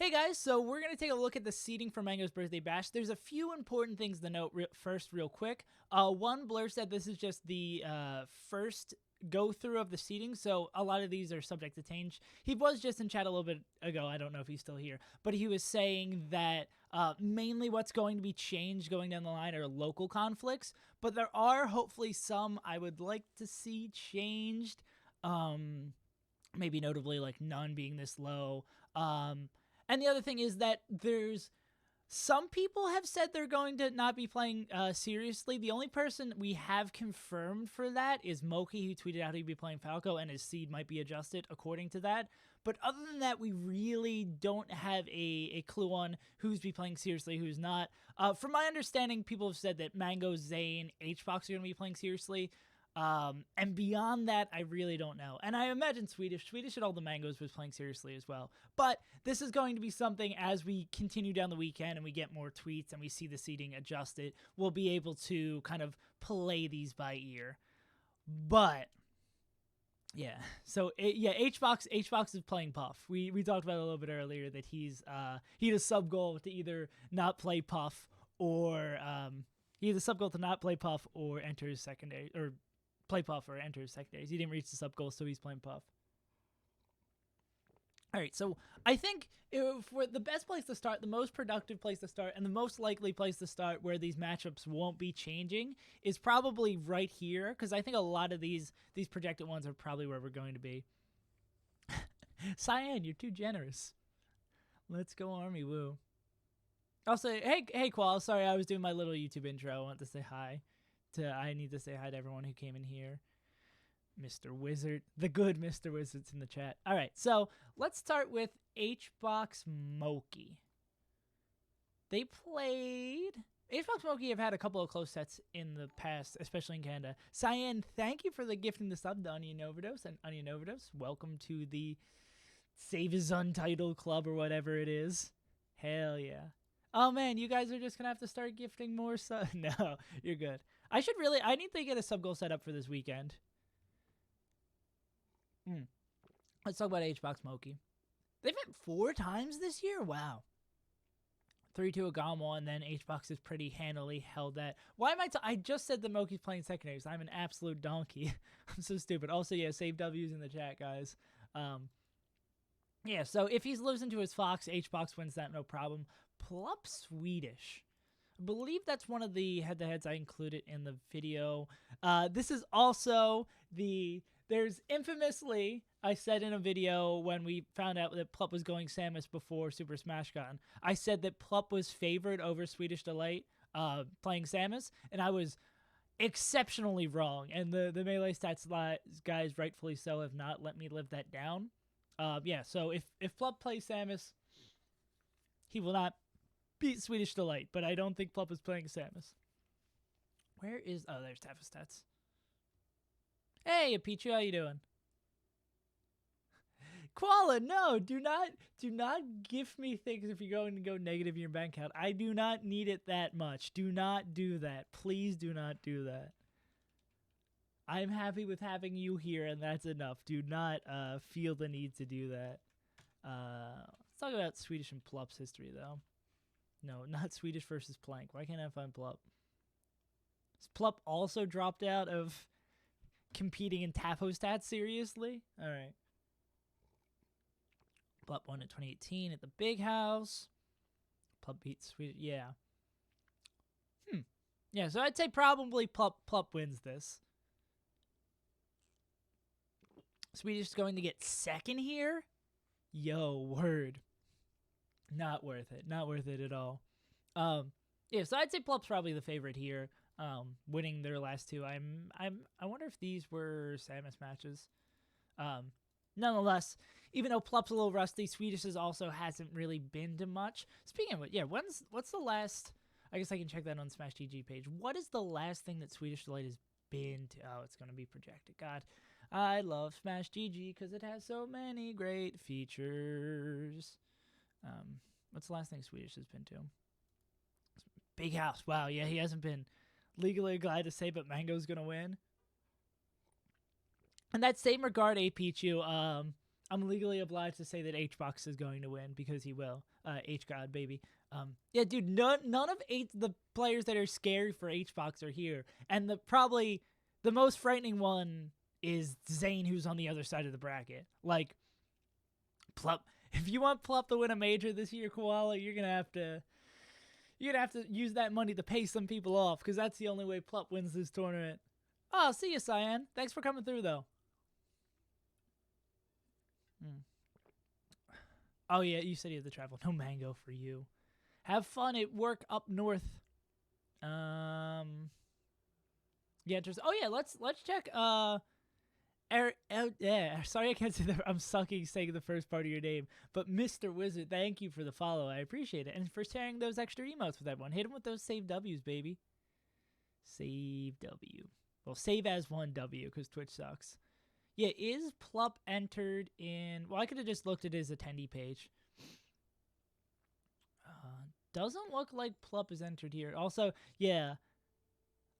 Hey guys, so we're going to take a look at the seating for Mango's Birthday Bash. There's a few important things to note first real quick. One, Blur said this is just the first go-through of the seating, so a lot of these are subject to change. He was just in chat a little bit ago, I don't know if he's still here, but he was saying that mainly what's going to be changed going down the line are local conflicts, but there are hopefully some I would like to see changed, maybe notably like none being this low. And the other thing is that there's some people have said they're going to not be playing seriously. The only person we have confirmed for that is Moki, who tweeted out he'd be playing Falco and his seed might be adjusted according to that. But other than that, we really don't have a clue on who's be playing seriously, who's not. From my understanding, people have said that Mango, Zane, HBox are going to be playing seriously. And beyond that, I really don't know. And I imagine Swedish and all the Mangoes was playing seriously as well. But this is going to be something as we continue down the weekend and we get more tweets and we see the seating adjusted, we'll be able to kind of play these by ear. But yeah, so HBox is playing Puff. We talked about it a little bit earlier that he had a sub goal to either not play Puff or he had a sub goal to not play Puff or enter his secondary or play Puff or enter his secondaries. He didn't reach the sub goal, so he's playing Puff. All right, so I think for the best place to start, the most productive place to start, and the most likely place to start where these matchups won't be changing is probably right here, because I think a lot of these projected ones are probably where we're going to be. Cyan, you're too generous. Let's go Army Woo. Also, hey Qual, sorry I was doing my little YouTube intro. I want to say hi. I need to say hi to everyone who came in here. Mr. Wizard, the good Mr. Wizard's in the chat. All right, so let's start with HBox Moki. They played... HBox Moki have had a couple of close sets in the past, especially in Canada. Cyan, thank you for the gifting the sub to Onion Overdose. And Onion Overdose, welcome to the Save His Untitled Club or whatever it is. Hell yeah. Oh man, you guys are just going to have to start gifting more subs. No, you're good. I need to get a sub goal set up for this weekend. Let's talk about HBox Moki. They've hit 4 times this year? Wow. 3-2 Agamo, and then HBox has pretty handily held that. Why am I just said that Moki's playing secondaries. I'm an absolute donkey. I'm so stupid. Also, yeah, save W's in the chat, guys. Yeah, so if he's losing to his Fox, HBox wins that, no problem. Plup Swedish. I believe that's one of the head-to-heads I included in the video. This is also there's infamously, I said in a video when we found out that Plup was going Samus before Super Smash Con, I said that Plup was favored over Swedish Delight playing Samus, and I was exceptionally wrong. And the Melee Stats guys, rightfully so, have not let me live that down. Yeah, so if Plup plays Samus, he will not beat Swedish Delight, but I don't think Plup is playing Samus. Where is... Oh, there's Tafa Stats. Hey, Pichu, how you doing? Koala, no, do not gift me things if you're going to go negative in your bank account. I do not need it that much. Do not do that. Please do not do that. I'm happy with having you here, and that's enough. Do not feel the need to do that. Let's talk about Swedish and Plup's history, though. No, not Swedish versus Plank. Why can't I find Plup? Has Plup also dropped out of competing in Tafostat? Seriously? All right. Plup won in 2018 at the Big House. Plup beat Swedish. Yeah. Yeah, so I'd say probably Plup wins this. Swedish is going to get second here? Yo, word. Not worth it. Not worth it at all. Yeah, so I'd say Plup's probably the favorite here, winning their last 2. I wonder if these were Samus matches. Nonetheless, even though Plup's a little rusty, Swedish's also hasn't really been to much. Speaking of it, yeah, what's the last... I guess I can check that on the Smash GG page. What is the last thing that Swedish Delight has been to? Oh, it's going to be projected. God, I love Smash GG because it has so many great features. What's the last thing Swedish has been to? Big House. Wow, yeah, he hasn't been. Legally glad to say, but Mango's going to win. In that same regard, Pichu, I'm legally obliged to say that HBox is going to win because he will. H God baby. Yeah, dude. None of the players that are scary for HBox are here, and probably the most frightening one is Zane, who's on the other side of the bracket. Like, Plup. If you want Plup to win a major this year, Koala, you're gonna have to use that money to pay some people off, because that's the only way Plup wins this tournament. Oh, see you, Cyan. Thanks for coming through, though. Oh yeah, you said you had to travel. No mango for you. Have fun at work up north. Yeah, oh yeah, let's check. Yeah, sorry I can't say that. I'm sucking saying the first part of your name, but Mr. Wizard, thank you for the follow. I appreciate it, and for sharing those extra emotes with everyone. Hit him with those save W's, baby. Save W. Well, save as one W because Twitch sucks. Yeah, is Plup entered in? Well, I could have just looked at his attendee page. Doesn't look like Plup is entered here. Also, yeah,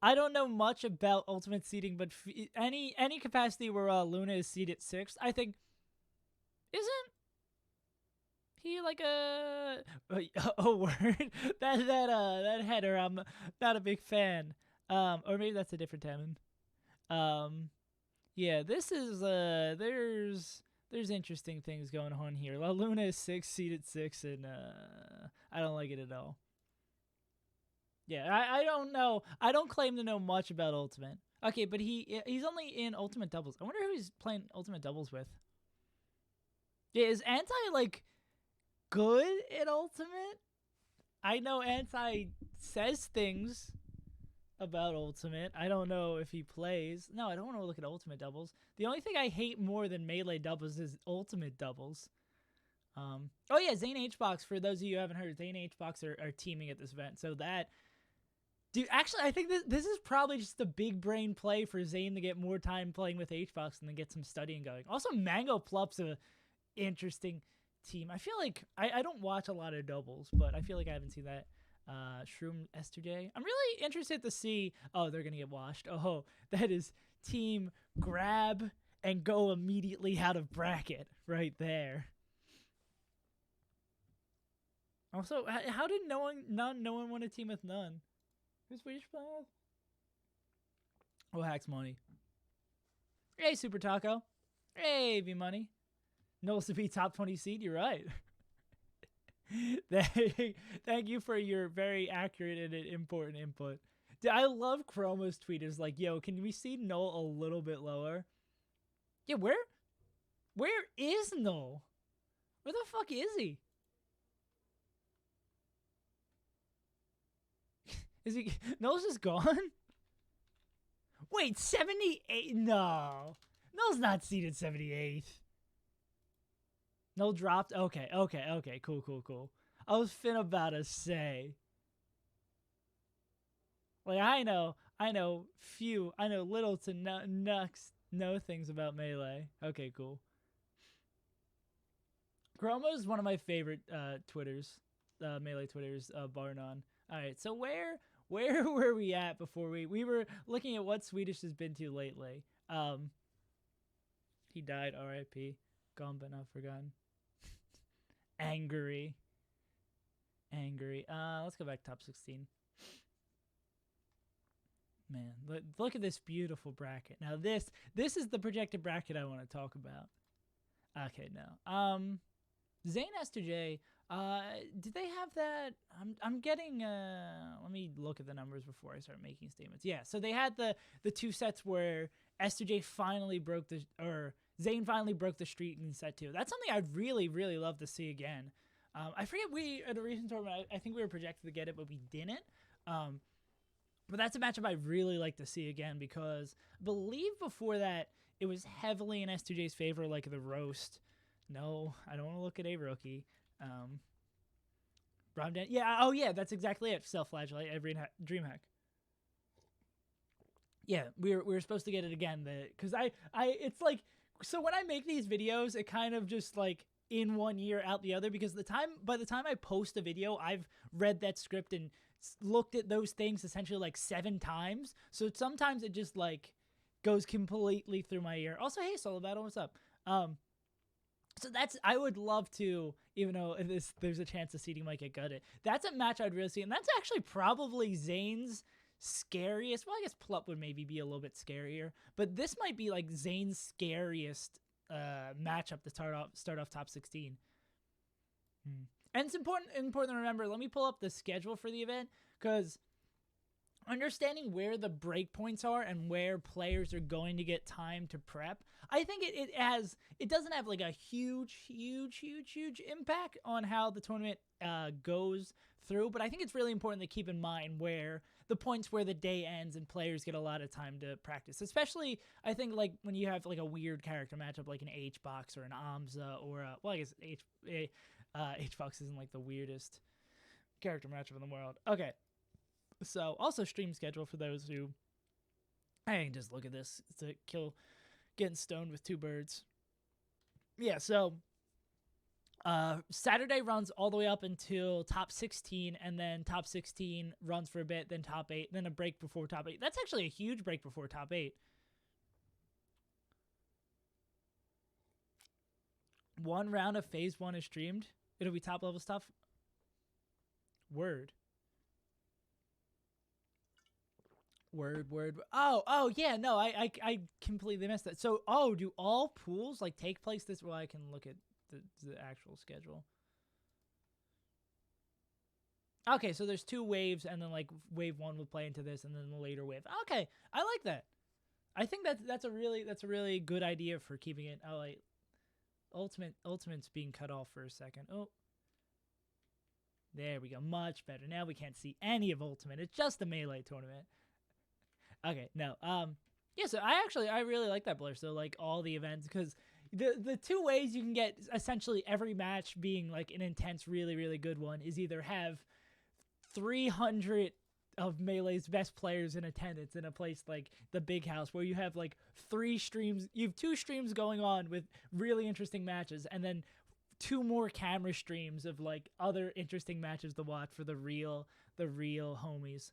I don't know much about ultimate seeding, but any capacity where Luna is seeded 6th, I think, isn't he like a word? that header, I'm not a big fan. Or maybe that's a different Taman. Yeah, this is there's interesting things going on here. La Luna is seeded 6, and I don't like it at all. Yeah, I don't know. I don't claim to know much about Ultimate. Okay, but he's only in Ultimate Doubles. I wonder who he's playing Ultimate Doubles with. Yeah, is Anti like good at Ultimate? I know Anti says things about Ultimate. I don't know if he plays. No, I don't want to look at Ultimate Doubles. The only thing I hate more than Melee Doubles is Ultimate Doubles. Oh yeah, Zane HBox, for those of you who haven't heard, Zane HBox are teaming at this event. So that, dude, actually, I think this is probably just a big brain play for Zane to get more time playing with HBox and then get some studying going. Also, Mango Plup's a interesting team. I feel like, I don't watch a lot of doubles, but I feel like I haven't seen that. Shroom Esther J. I'm really interested to see. Oh, they're gonna get washed. Oh, that is team grab and go immediately out of bracket right there. Also, how did no one want to team with none? Who's Swedish playing? Oh, Hacks Money. Hey, Super Taco. Hey, V Money. Knowles to be top 20 seed. You're right. Thank you for your very accurate and important input. I love Chroma's tweet. Is like, yo, can we see Null a little bit lower? Yeah, where is Null? Where the fuck is he? Is he? Null's just gone? Wait, 78? No. Null's not seeded 78th. Null dropped? Okay, cool. I was finna about to say. Like, I know little to no things about Melee. Okay, cool. Chroma is one of my favorite Twitters, Melee Twitters, bar none. Alright, so where were we at before we were looking at what Swedish has been to lately? He died, R.I.P. Gone but not forgotten. Angry. Let's go back top 16. Man, look at this beautiful bracket. Now this is the projected bracket I want to talk about. Okay, no. Zane Esther J, did they have that? I'm getting let me look at the numbers before I start making statements. Yeah, so they had the 2 sets where Esther J finally broke Zane finally broke the streak in set 2. That's something I'd really, really love to see again. I forget, at a recent tournament, I think we were projected to get it, but we didn't. But that's a matchup I'd really like to see again, because I believe before that, it was heavily in S2J's favor, like the roast. No, I don't want to look at a rookie. Yeah, oh yeah, that's exactly it. Self-flagellate, every DreamHack. Yeah, we were supposed to get it again, because it's like, so when I make these videos, it kind of just like in one year out the other, because by the time I post a video, I've read that script and looked at those things essentially like 7 times. So sometimes it just like goes completely through my ear. Also, hey, Solo Battle, what's up? So that's, I would love to, even though there's a chance the seeding might get gutted. That's a match I'd really see, and that's actually probably Zane's scariest. Well, I guess Plup would maybe be a little bit scarier, but this might be like Zane's scariest matchup to start off top 16. And it's important to remember. Let me pull up the schedule for the event, because understanding where the breakpoints are and where players are going to get time to prep, I think it doesn't have like a huge impact on how the tournament goes through, but I think it's really important to keep in mind where the points where the day ends and players get a lot of time to practice. Especially, I think, like when you have like a weird character matchup like an H-Box or an Amza or well, I guess H-Box isn't like the weirdest character matchup in the world. Okay. So, also stream schedule for those who, I can just look at this to kill getting stoned with two birds. Yeah, so Saturday runs all the way up until top 16, and then top 16 runs for a bit, then top 8, then a break before top 8. That's actually a huge break before top 8. One round of phase 1 is streamed. It'll be top level stuff. Word. Oh yeah, no, I completely missed that. So, do all pools like take place this? Well, I can look at the actual schedule. Okay, so there's 2 waves, and then like wave 1 will play into this, and then the later wave. Okay, I like that. I think that's a really good idea for keeping it. Oh, like Ultimate's being cut off for a second. Oh, there we go, much better. Now we can't see any of Ultimate. It's just a Melee tournament. Okay, no. Yeah, so I really like that, Blur. So like all the events, because the 2 ways you can get essentially every match being like an intense, really good one is either have 300 of Melee's best players in attendance in a place like the Big House, where you have like 3 streams. You have 2 streams going on with really interesting matches, and then 2 more camera streams of like other interesting matches to watch for the real homies.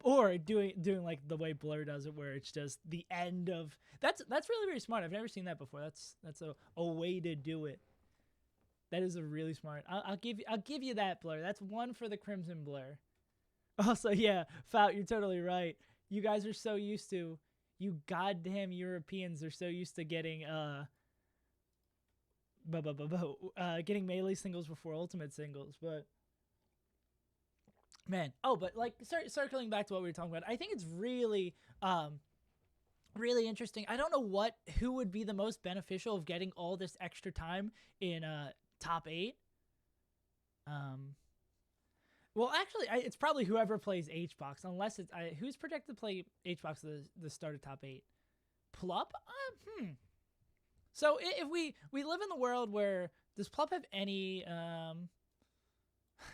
Or doing like the way Blur does it, where it's just the end of that's really smart. I've never seen that before. That's a way to do it. That is a really smart. I'll give you that, Blur. That's 1 for the Crimson Blur. Also, yeah, Fout, you're totally right. You guys are so used to, you goddamn Europeans are so used to getting getting Melee singles before Ultimate singles, but. Man, but like circling back to what we were talking about, I think it's really interesting. I don't know who would be the most beneficial of getting all this extra time in top 8. Well, actually, it's probably whoever plays H-Box, unless it's who's projected to play H-Box at the start of top 8. Plup? So if we live in the world where, does Plup have any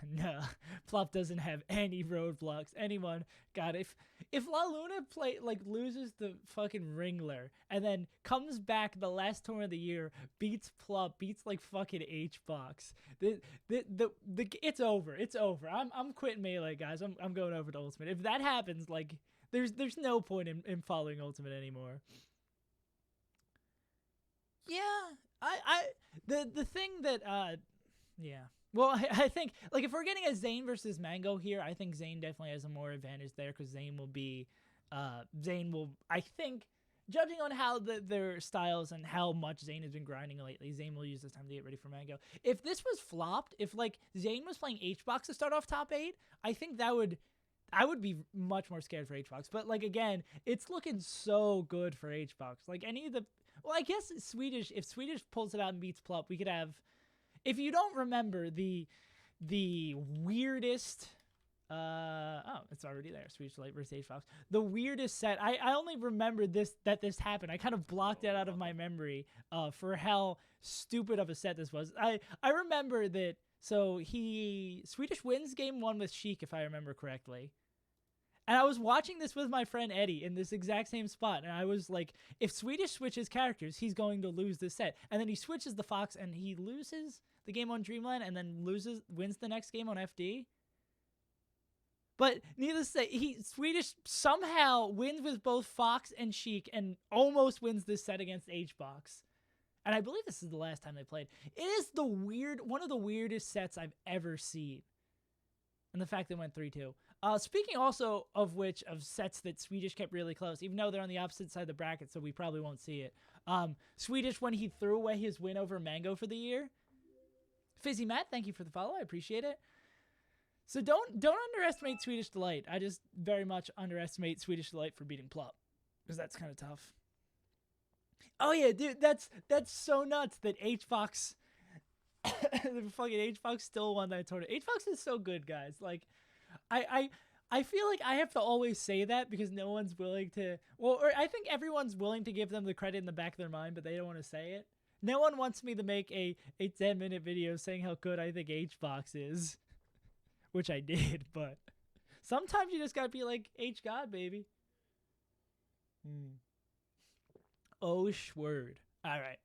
no, Plup doesn't have any roadblocks. Anyone, God, if La Luna loses the fucking Ringler and then comes back the last tournament of the year, beats Plup, beats like fucking H-Box, it's over. It's over. I'm quitting Melee, guys. I'm going over to Ultimate. If that happens, like there's no point in following Ultimate anymore. Yeah, the thing that yeah. Well, I think, like, if we're getting a Zane versus Mango here, I think Zane definitely has a more advantage there, because Zane will, I think, judging on how their styles and how much Zane has been grinding lately, Zane will use this time to get ready for Mango. If this was flopped, if, like, Zane was playing H-Box to start off top 8, I think I would be much more scared for H-Box. But, like, again, it's looking so good for H-Box. Like, well, I guess if Swedish pulls it out and beats Plup, we could have... If you don't remember the weirdest, it's already there. Swedish Light versus H-Box. The weirdest set. I only remember this happened. I kind of blocked it out of my memory for how stupid of a set this was. I remember that. So Swedish wins game 1 with Sheik, if I remember correctly. And I was watching this with my friend Eddie in this exact same spot, and I was like, if Swedish switches characters, he's going to lose this set. And then he switches the Fox, and he loses the game on Dreamland, and then wins the next game on FD. But needless to say, Swedish somehow wins with both Fox and Sheik, and almost wins this set against H-Box. And I believe this is the last time they played. It is one of the weirdest sets I've ever seen. And the fact they went 3-2. Speaking also of which, of sets that Swedish kept really close, even though they're on the opposite side of the bracket, so we probably won't see it. Swedish, when he threw away his win over Mango for the year. Fizzy Matt, thank you for the follow. I appreciate it. So don't underestimate Swedish Delight. I just very much underestimate Swedish Delight for beating Plup, because that's kind of tough. Oh yeah, dude, that's so nuts that HBox, the fucking HBox still won that tournament. HBox is so good, guys. Like, I feel like I have to always say that because no one's willing to. Well, or I think everyone's willing to give them the credit in the back of their mind, but they don't want to say it. No one wants me to make a 10-minute video saying how good I think HBox is, which I did, but sometimes you just gotta be like, H God, baby. Oh, schword. All right.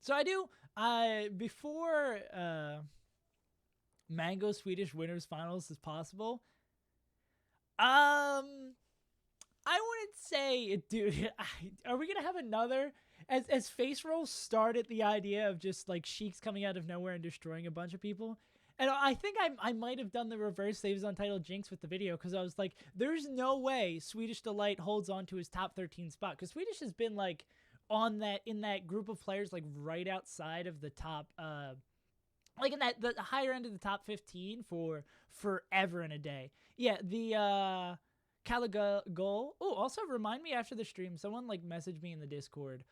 So before Mango Swedish Winners Finals is possible, I wouldn't say, dude, are we going to have another, as Face Roll started the idea of just like Sheiks coming out of nowhere and destroying a bunch of people? And I think I might have done the reverse saves on title jinx with the video, because I was like, there's no way Swedish Delight holds on to his top 13 spot, because Swedish has been like in that group of players, like right outside of the top, like in the higher end of the top 15 for forever and a day. Yeah, the Caligol. Oh, also remind me after the stream, someone like messaged me in the Discord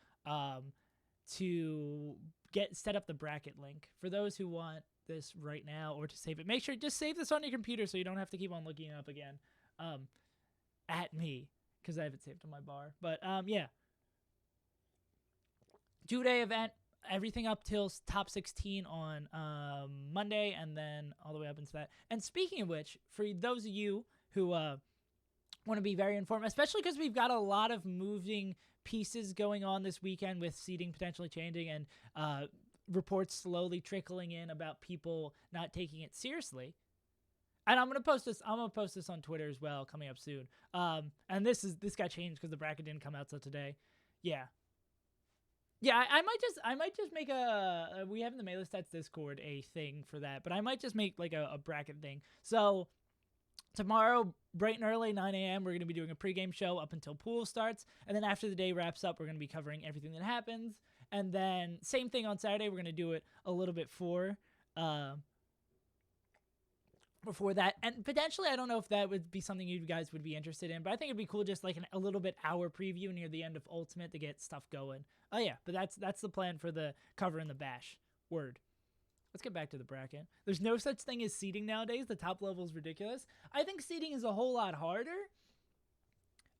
to set up the bracket link for those who want this right now or to save it. Make sure just save this on your computer so you don't have to keep on looking it up again at me, because I have it saved on my bar. But yeah. 2-day event, everything up till top 16 on Monday, and then all the way up into that. And speaking of which, for those of you who want to be very informed, especially because we've got a lot of moving pieces going on this weekend with seeding potentially changing and reports slowly trickling in about people not taking it seriously. And I'm gonna post this on Twitter as well coming up soon. And this got changed because the bracket didn't come out till today. Yeah. Yeah, I might just make we have in the Melee Stats Discord a thing for that, but I might just make like a bracket thing. So tomorrow, bright and early, 9 a.m., we're going to be doing a pregame show up until pool starts, and then after the day wraps up, we're going to be covering everything that happens, and then same thing on Saturday, we're going to do it a little bit before that, and potentially, I don't know if that would be something you guys would be interested in, but I think it'd be cool just like a little bit hour preview near the end of Ultimate to get stuff going. Oh yeah, but that's the plan for the cover and the bash. Word. Let's get back to the bracket. There's no such thing as seeding nowadays. The top level is ridiculous. I think seeding is a whole lot harder.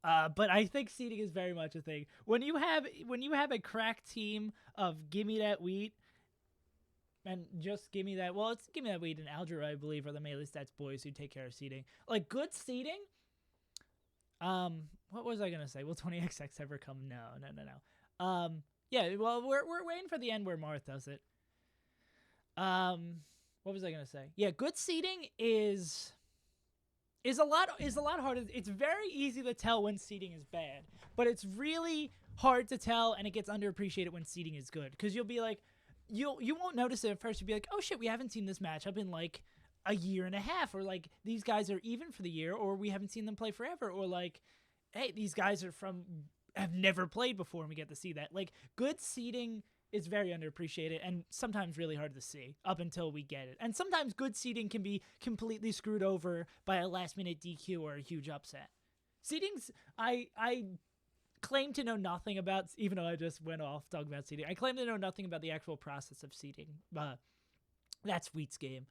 But I think seeding is very much a thing. When you have a crack team of Gimme That Wheat, and just Gimme That, well, it's Gimme That Wheat and Algebra, I believe, are the Melee Stats boys who take care of seeding. Like, good seeding? What was I gonna say? Will 20XX ever come? No. Yeah, well, we're waiting for the end where Marth does it. What was I gonna say? Yeah, good seeding is a lot harder. It's very easy to tell when seeding is bad, but it's really hard to tell, and it gets underappreciated when seeding is good, because you'll be like, you won't notice it at first. You'll be like, oh shit, we haven't seen this matchup in like a year and a half, or like these guys are even for the year, or we haven't seen them play forever, or like, hey, these guys have never played before, and we get to see that. Like, good seeding is very underappreciated and sometimes really hard to see up until we get it. And sometimes good seeding can be completely screwed over by a last-minute DQ or a huge upset. Seedings, I claim to know nothing about, even though I just went off talking about seeding. I claim to know nothing about the actual process of seeding. That's Wheat's game.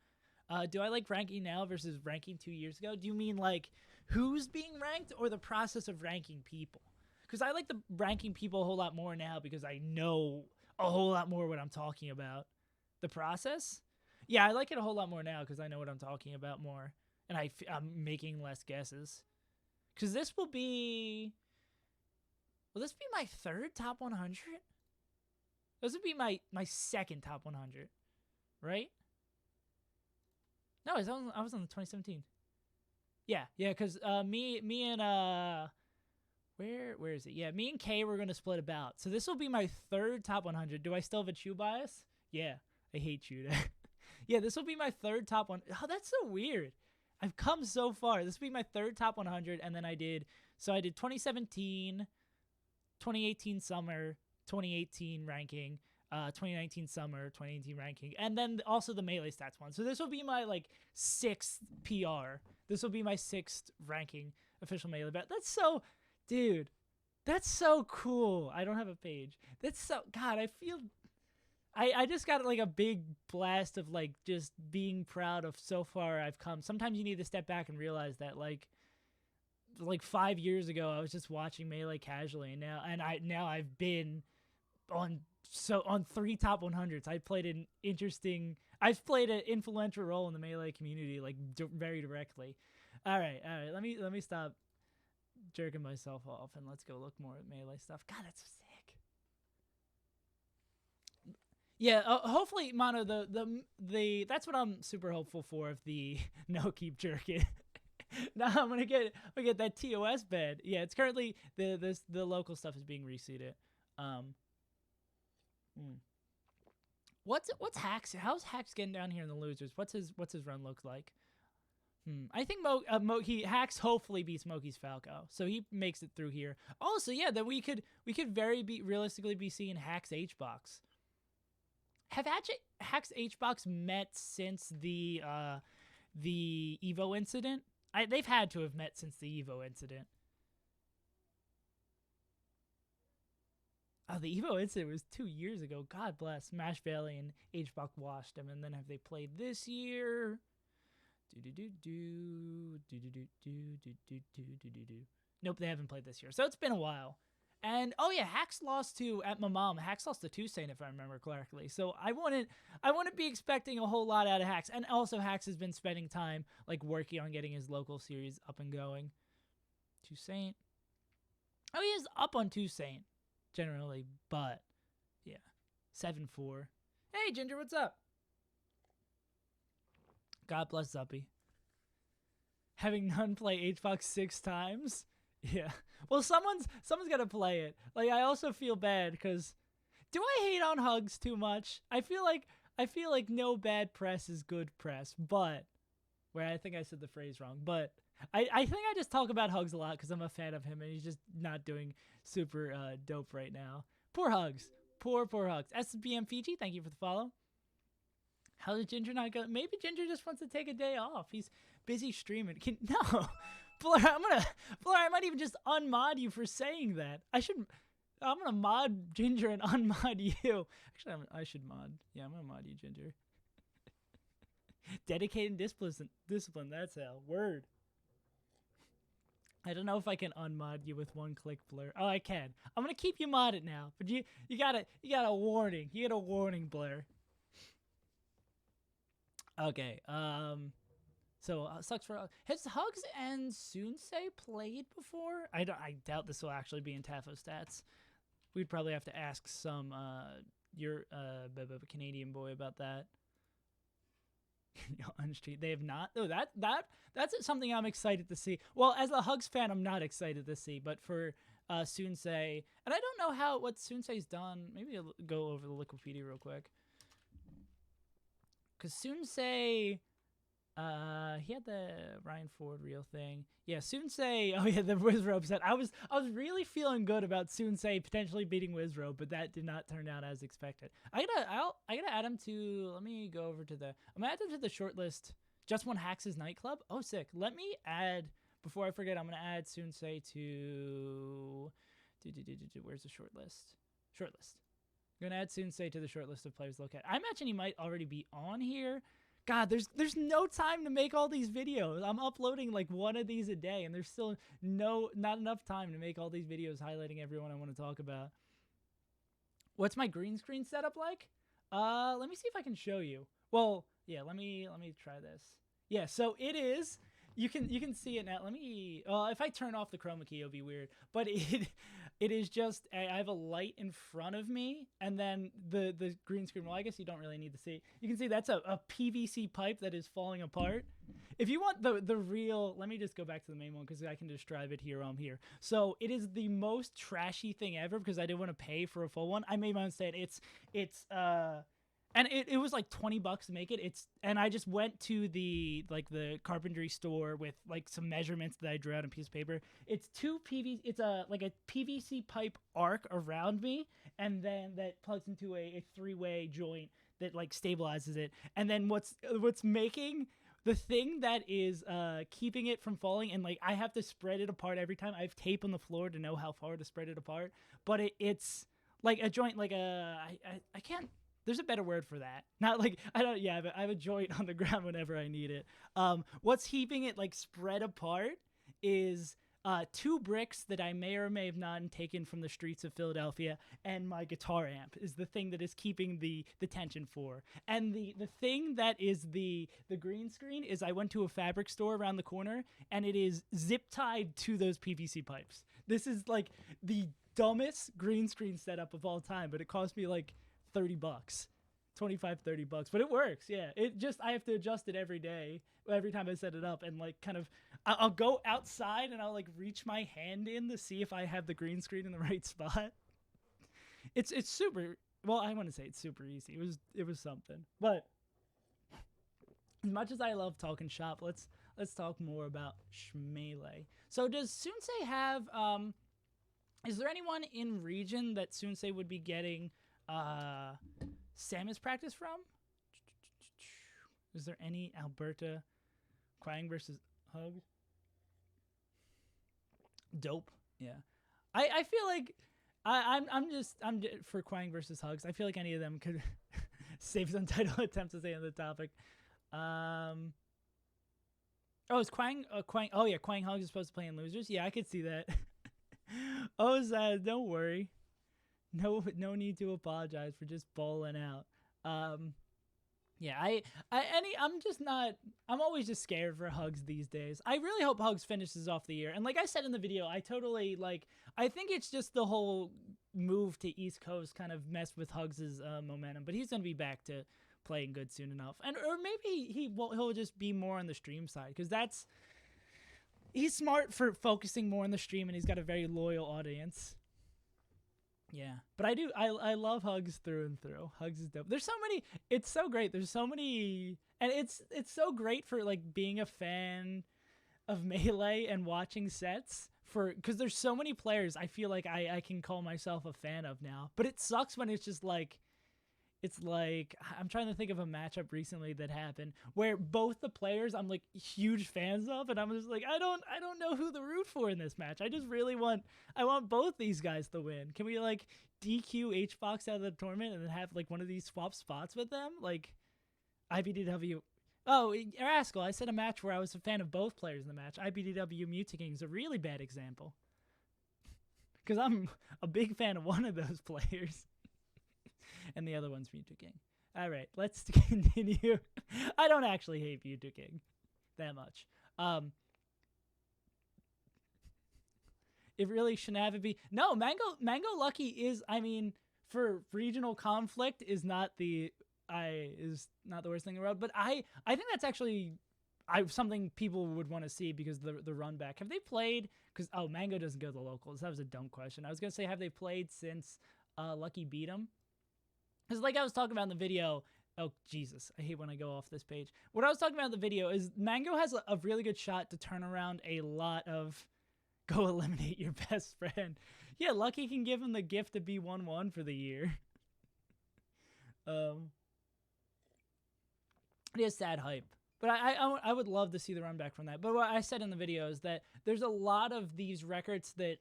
Do I like ranking now versus ranking 2 years ago? Do you mean like who's being ranked or the process of ranking people? Because I like the ranking people a whole lot more now because I know a whole lot more what I'm talking about. The process? Yeah, I like it a whole lot more now because I know what I'm talking about more. And I'm making less guesses. Because this will be... Will this be my third top 100? This would be my second top 100. Right? No, I was on the 2017. Yeah, because me and Where is it? Yeah, me and Kay were gonna split about. So this will be my third top 100. Do I still have a chew bias? Yeah, I hate chew. Yeah, this will be my third top one. Oh, that's so weird. I've come so far. This will be my third top 100, and then I did 2017, 2018 summer, 2018 ranking, 2019 summer, 2018 ranking, and then also the Melee Stats one. So this will be my like sixth PR. This will be my sixth ranking official Melee bet. That's so, dude, that's so cool. I don't have a page. That's so, God, I feel, I just got like a big blast of like just being proud of so far I've come. Sometimes you need to step back and realize that like 5 years ago I was just watching Melee casually, and now I've been on 3 top 100s. I've played an influential role in the Melee community, like very directly. All right. Let me stop jerking myself off and let's go look more at Melee stuff. God, that's so sick. Yeah, hopefully, Mono, the that's what I'm super hopeful for. If the no, keep jerking. Now I'm gonna get that TOS bed. Yeah, it's currently the local stuff is being reseeded. What's Hacks? How's Hacks getting down here in the losers? What's his run look like? I think Hacks hopefully beats Moki's Falco, so he makes it through here. Also, yeah, then we could realistically be seeing Hacks HBox. Have Hacks HBox met since the Evo incident? They've had to have met since the Evo incident. Oh, the Evo incident was 2 years ago. God bless. Mash Valley and HBox washed them, and then have they played this year? Nope, they haven't played this year. So it's been a while. And oh yeah, Hacks lost to at my mom. Hacks lost to Toussaint, if I remember correctly. So I wouldn't be expecting a whole lot out of Hacks. And also Hacks has been spending time like working on getting his local series up and going. Toussaint. Oh, he is up on Toussaint generally, but yeah, 7-4. Hey Ginger, what's up? God bless Zuppy. Having none play HBox 6 times. Yeah. Well, someone's got to play it. Like, I also feel bad because do I hate on Hugs too much? I feel like no bad press is good press, but where I think I said the phrase wrong, but I think I just talk about Hugs a lot because I'm a fan of him and he's just not doing super dope right now. Poor Hugs. Poor Hugs. SBM Fiji, thank you for the follow. How did Ginger not go? Maybe Ginger just wants to take a day off. He's busy streaming. No. Blur, I might even just unmod you for saying that. I'm gonna mod Ginger and unmod you. Actually, I should mod. Yeah, I'm gonna mod you, Ginger. Dedicated discipline. That's how. Word. I don't know if I can unmod you with one click, Blur. Oh, I can. I'm gonna keep you modded now, but you got a warning. You get a warning, Blur. Okay. So sucks for has Hugs and Soonsei played before? I doubt this will actually be in Tafo stats. We'd probably have to ask some your Canadian boy about that. Unstreet. They have not. Oh, that's something I'm excited to see. Well, as a Hugs fan, I'm not excited to see, but for Soonsei, and I don't know what Soonsei's done. Maybe I'll go over the Wikipedia real quick. Cause Soonsei, he had the Ryan Ford real thing. Yeah, Soonsei. Oh yeah, the Wizrobe set. I was really feeling good about Soonsei potentially beating Wizrobe, but that did not turn out as expected. I gotta add him to. Let me go over to I'm gonna add him to the shortlist. Just One Hacks' Nightclub. Oh, sick. Let me add before I forget. I'm gonna add Soonsei to. Where's the shortlist? Shortlist. I'm gonna add Soonsei to the short list of players to look at. I imagine he might already be on here. God, there's no time to make all these videos. I'm uploading like one of these a day, and there's still not enough time to make all these videos highlighting everyone I want to talk about. What's my green screen setup like? Let me see if I can show you. Well, yeah, let me try this. Yeah, so it is you can see it now. Let me. If I turn off the chroma key, it'll be weird. But it is just I have a light in front of me, and then the green screen. Well, I guess you don't really need to see. You can see that's a PVC pipe that is falling apart. If you want the real, let me just go back to the main one because I can describe it here while I'm here. So it is the most trashy thing ever because I didn't want to pay for a full one. I made my own stand. And it was like $20 to make it. And I just went to the carpentry store with like some measurements that I drew out on a piece of paper. It's it's a PVC pipe arc around me, and then that plugs into a three-way joint that like stabilizes it. And then what's making the thing that is keeping it from falling, and like I have to spread it apart every time. I have tape on the floor to know how far to spread it apart. But it's like a joint, like I can't. There's a better word for that. Not like I don't. Yeah, but I have a joint on the ground whenever I need it. What's keeping it like spread apart is 2 bricks that I may or may have not taken from the streets of Philadelphia, and my guitar amp is the thing that is keeping the tension for. And the thing that is the green screen is I went to a fabric store around the corner, and it is zip tied to those PVC pipes. This is like the dumbest green screen setup of all time, but it cost me like $30, $25-$30, but it works. Yeah, it just I have to adjust it every day, every time I set it up, and like kind of I'll go outside and I'll like reach my hand in to see if I have the green screen in the right spot. It's super. Well, I want to say it's super easy. It was something. But as much as I love talking shop, let's talk more about Shmelee. So does Sunsei have is there anyone in region that Sunsei would be getting Samus practice from? Is there any Alberta Kwang versus Hug? Dope. Yeah. I feel like I'm just for Kwang versus Hugs. I feel like any of them could save some title attempts to stay on the topic. Is Kwang oh yeah, Kwang Hugs is supposed to play in Losers? Yeah, I could see that. Oh, Zaz, don't worry. No need to apologize for just bawling out. Yeah, I'm always just scared for Hugs these days. I really hope Hugs finishes off the year. And like I said in the video, I think it's just the whole move to East Coast kind of messed with Hugs' momentum, but he's going to be back to playing good soon enough. Or maybe he'll just be more on the stream side, because he's smart for focusing more on the stream, and he's got a very loyal audience. Yeah, but I love Hugs through and through. Hugs is dope. There's so many. It's so great. There's so many, and it's so great for like being a fan of Melee and watching sets because there's so many players I feel like I can call myself a fan of now. But it sucks when it's just like, I'm trying to think of a matchup recently that happened where both the players I'm like huge fans of, and I'm just like, I don't know who to root for in this match. I just really want both these guys to win. Can we like DQ HBox out of the tournament and then have like one of these swap spots with them? Like IBDW. Oh, Rascal, I said a match where I was a fan of both players in the match. IBDW Mutaking is a really bad example because I'm a big fan of one of those players. And the other one's Mewtwo King. All right, let's continue. I don't actually hate Mewtwo King that much. It really shouldn't have it be. No, Mango Lucky is, I mean, for regional conflict is not the worst thing in the world. But I think that's actually something people would want to see because the run back. Have they played? Because Mango doesn't go to the locals. That was a dumb question. I was gonna say, have they played since Lucky beat him? Because like I was talking about in the video, oh, Jesus, I hate when I go off this page. What I was talking about in the video is Mango has a really good shot to turn around a lot of go eliminate your best friend. Yeah, Lucky can give him the gift to be 1-1 for the year. It is sad hype. But I would love to see the run back from that. But what I said in the video is that there's a lot of these records that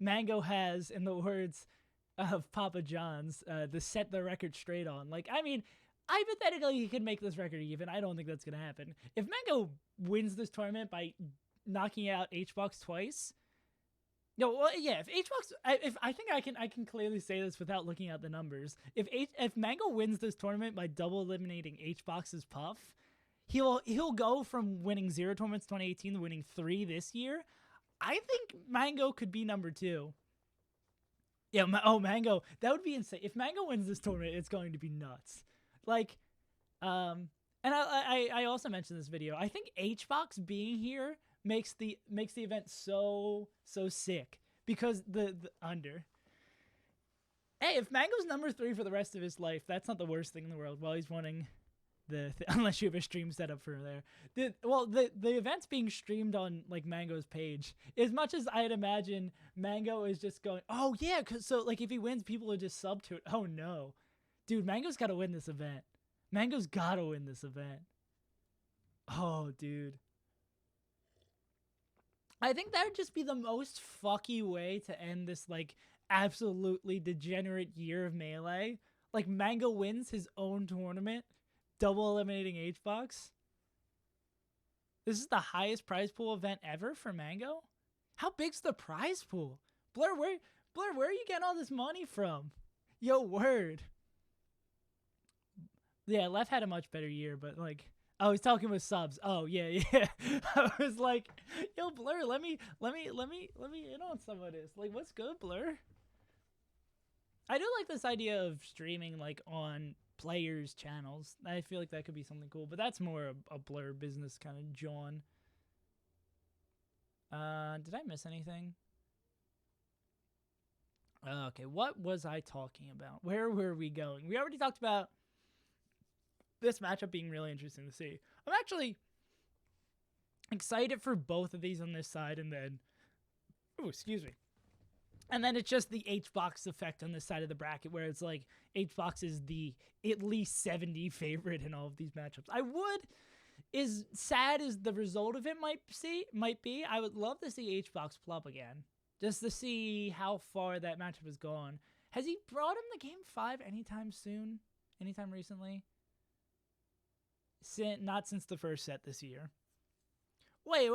Mango has, in the words of Papa John's, to set the record straight on. Like, I mean, hypothetically, he could make this record even. I don't think that's going to happen. If Mango wins this tournament by knocking out HBox twice, no, well, yeah, if HBox, I think I can clearly say this without looking at the numbers. If Mango wins this tournament by double eliminating HBox's Puff, He'll go from winning 0 tournaments 2018 to winning 3 this year. I think Mango could be number 2. Yeah, Mango. That would be insane. If Mango wins this tournament, it's going to be nuts. Like, and I also mentioned this video. I think HBox being here makes the event so sick because the under. Hey, if Mango's number 3 for the rest of his life, that's not the worst thing in the world. While he's winning unless you have a stream set up for there. The event's being streamed on like Mango's page. As much as I'd imagine Mango is just going, oh yeah, so like if he wins, people will just sub to it. Oh no, dude, Mango's got to win this event. Mango's got to win this event. Oh, dude. I think that would just be the most fucky way to end this like absolutely degenerate year of Melee. Like Mango wins his own tournament, double eliminating HBox. This is the highest prize pool event ever for Mango. How big's the prize pool? Blur, where are you getting all this money from? Yo, word. Yeah, Left had a much better year, but like, oh, he's talking with subs. Oh yeah. I was like, yo, Blur, let me in on some of this. Like, what's good, Blur? I do like this idea of streaming like on players' channels. I feel like that could be something cool, but that's more a Blur business kind of John. Did I miss anything? Okay, what was I talking about? Where were we going? We already talked about this matchup being really interesting to see. I'm actually excited for both of these on this side, and then, oh, excuse me. And then it's just the HBox effect on this side of the bracket, where it's like HBox is the at least 70 favorite in all of these matchups. As sad as the result of it might be, I would love to see HBox Plup again, just to see how far that matchup has gone. Has he brought him to Game 5 anytime soon? Anytime recently? Not since the first set this year. Wait,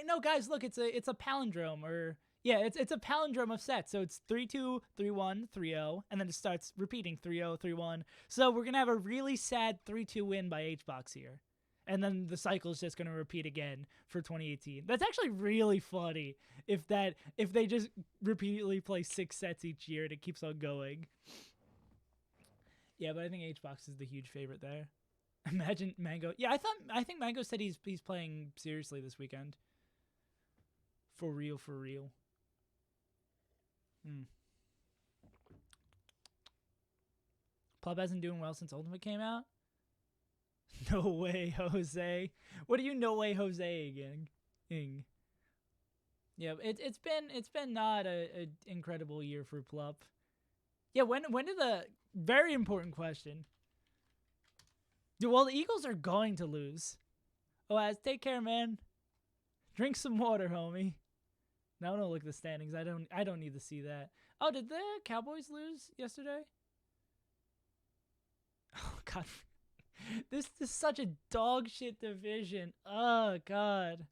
no, guys, look, it's a palindrome, or yeah, it's a palindrome of sets. So it's 3-2, 3-1, 3-0, and then it starts repeating 3-0, 3-1. So we're gonna have a really sad 3-2 win by HBox here, and then the cycle's just gonna repeat again for 2018. That's actually really funny if they just repeatedly play 6 sets each year and it keeps on going. Yeah, but I think HBox is the huge favorite there. Imagine Mango. Yeah, I think Mango said he's playing seriously this weekend. For real. Plup hasn't doing well since Ultimate came out. No way, Jose. What do you no way, Jose again? Yeah, it's been not a incredible year for Plup. Yeah, when did the very important question? Well, the Eagles are going to lose. Oh, take care, man. Drink some water, homie. No, don't look at the standings. I don't need to see that. Oh, did the Cowboys lose yesterday? Oh God, this is such a dog shit division. Oh God,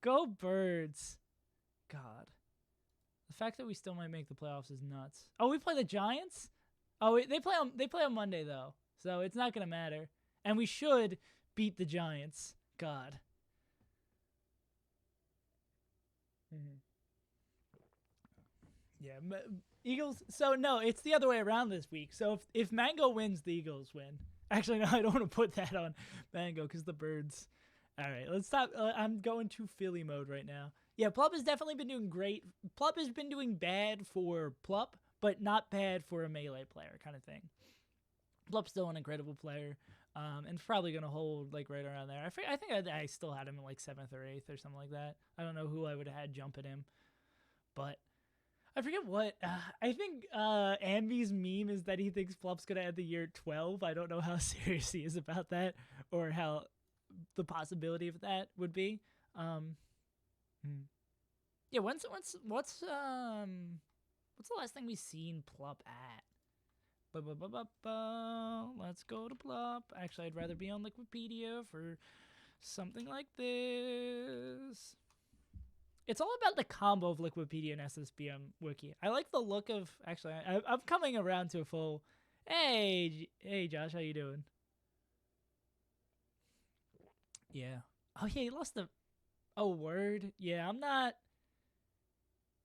go Birds. God, the fact that we still might make the playoffs is nuts. Oh, we play the Giants. Oh, they play on Monday though, so it's not gonna matter. And we should beat the Giants. God. Yeah, Eagles. So no, it's the other way around this week. So if Mango wins, the Eagles win. Actually, no, I don't want to put that on Mango because the Birds. All right, let's stop. I'm going to Philly mode right now. Yeah, Plup has definitely been doing great. Plup has been doing bad for Plup, but not bad for a Melee player kind of thing. Plup's still an incredible player. And probably going to hold like right around there. I think I still had him in like 7th or 8th or something like that. I don't know who I would have had jumping him. But I forget what. I think Ambi's meme is that he thinks Plup's going to end the year at 12. I don't know how serious he is about that or how the possibility of that would be. Yeah, what's the last thing we seen Plup at? Let's go to Plup. Actually, I'd rather be on Liquipedia for something like this. It's all about the combo of Liquipedia and SSBM Wiki. I like the look of... Actually, I'm coming around to a full... Hey, Josh, how you doing? Yeah. Oh yeah, he lost the. Oh word. Yeah, I'm not.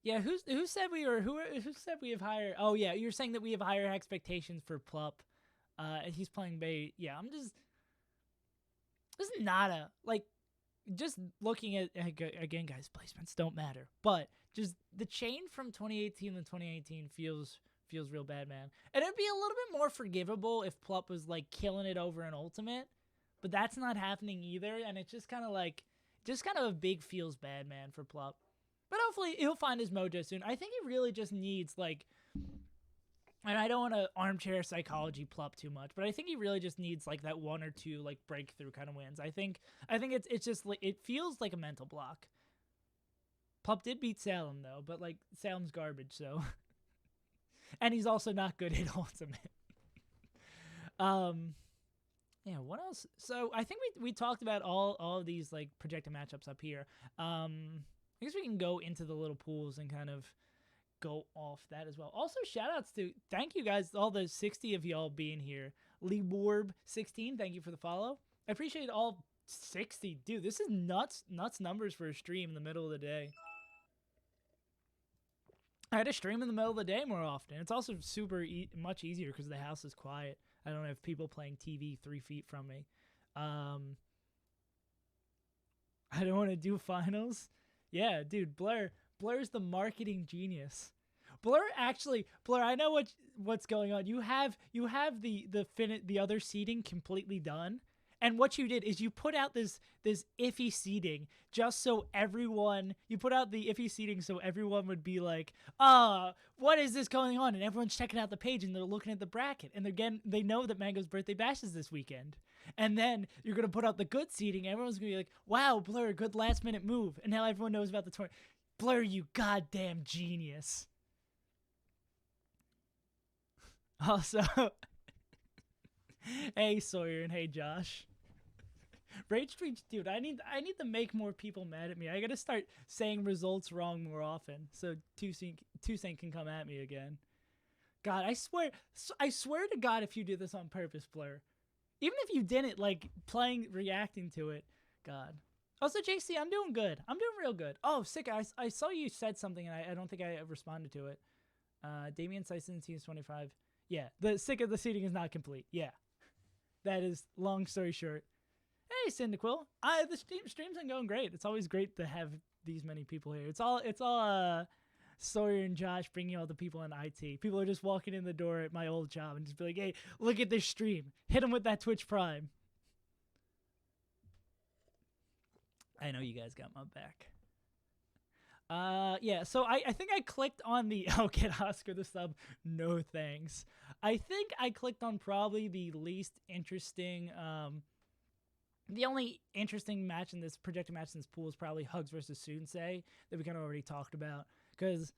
Yeah, who said we were who said we have higher? Oh yeah, you're saying that we have higher expectations for Plup. And he's playing bait. Yeah, I'm just. This is not a like. Just looking at again, guys, placements don't matter, but just the chain from 2018 to 2018 feels real bad, man. And it'd be a little bit more forgivable if Plup was like killing it over an ultimate, but that's not happening either, and it's just kind of like a big feels bad, man, for Plup. But hopefully he'll find his mojo soon. I think he really just needs like, and I don't want to armchair psychology Plup too much, but I think he really just needs like that one or two like breakthrough kind of wins. I think it's just like it feels like a mental block. Plup did beat Salem though, but like Salem's garbage, so and he's also not good at ultimate. Yeah, what else? So I think we talked about all of these like projected matchups up here. I guess we can go into the little pools and kind of go off that as well. Also, shout outs to thank you guys, all the 60 of y'all being here. Leeborb16, thank you for the follow. I appreciate all 60. Dude, this is nuts numbers for a stream in the middle of the day. I had to stream in the middle of the day more often. It's also super much easier because the house is quiet. I don't have people playing TV 3 feet from me. I don't want to do finals. Yeah, dude, Blur's the marketing genius. Blur, I know what's going on. You have the other seating completely done, and what you did is you put out this iffy seating just so everyone. You put out the iffy seating so everyone would be like, what is this going on? And everyone's checking out the page and they're looking at the bracket and they know that Mango's birthday bash is this weekend. And then you're gonna put out the good seating. And everyone's gonna be like, wow, Blur, good last minute move. And now everyone knows about the tournament. Blur, you goddamn genius. Also, hey Sawyer and hey Josh. Rage tweets, dude. I need to make more people mad at me. I gotta start saying results wrong more often, so Toussaint can come at me again. God, I swear to God, if you do this on purpose, Blur, even if you didn't like reacting to it, God. Also, JC, I'm doing good. I'm doing real good. Oh, sick. I saw you said something, and I don't think I responded to it. Damien Sison, Teams 25. Yeah, the sick of the seating is not complete. Yeah. That is, long story short. Hey, Cyndaquil. The streams are going great. It's always great to have these many people here. It's all Sawyer and Josh bringing all the people in IT. People are just walking in the door at my old job and just be like, hey, look at this stream. Hit them with that Twitch Prime. I know you guys got my back. Yeah, so I think I clicked on the get Oscar the sub. No thanks. I think I clicked on probably the least interesting the only interesting match in this projected match in this pool is probably Hugs versus Sunsei that we kind of already talked about, because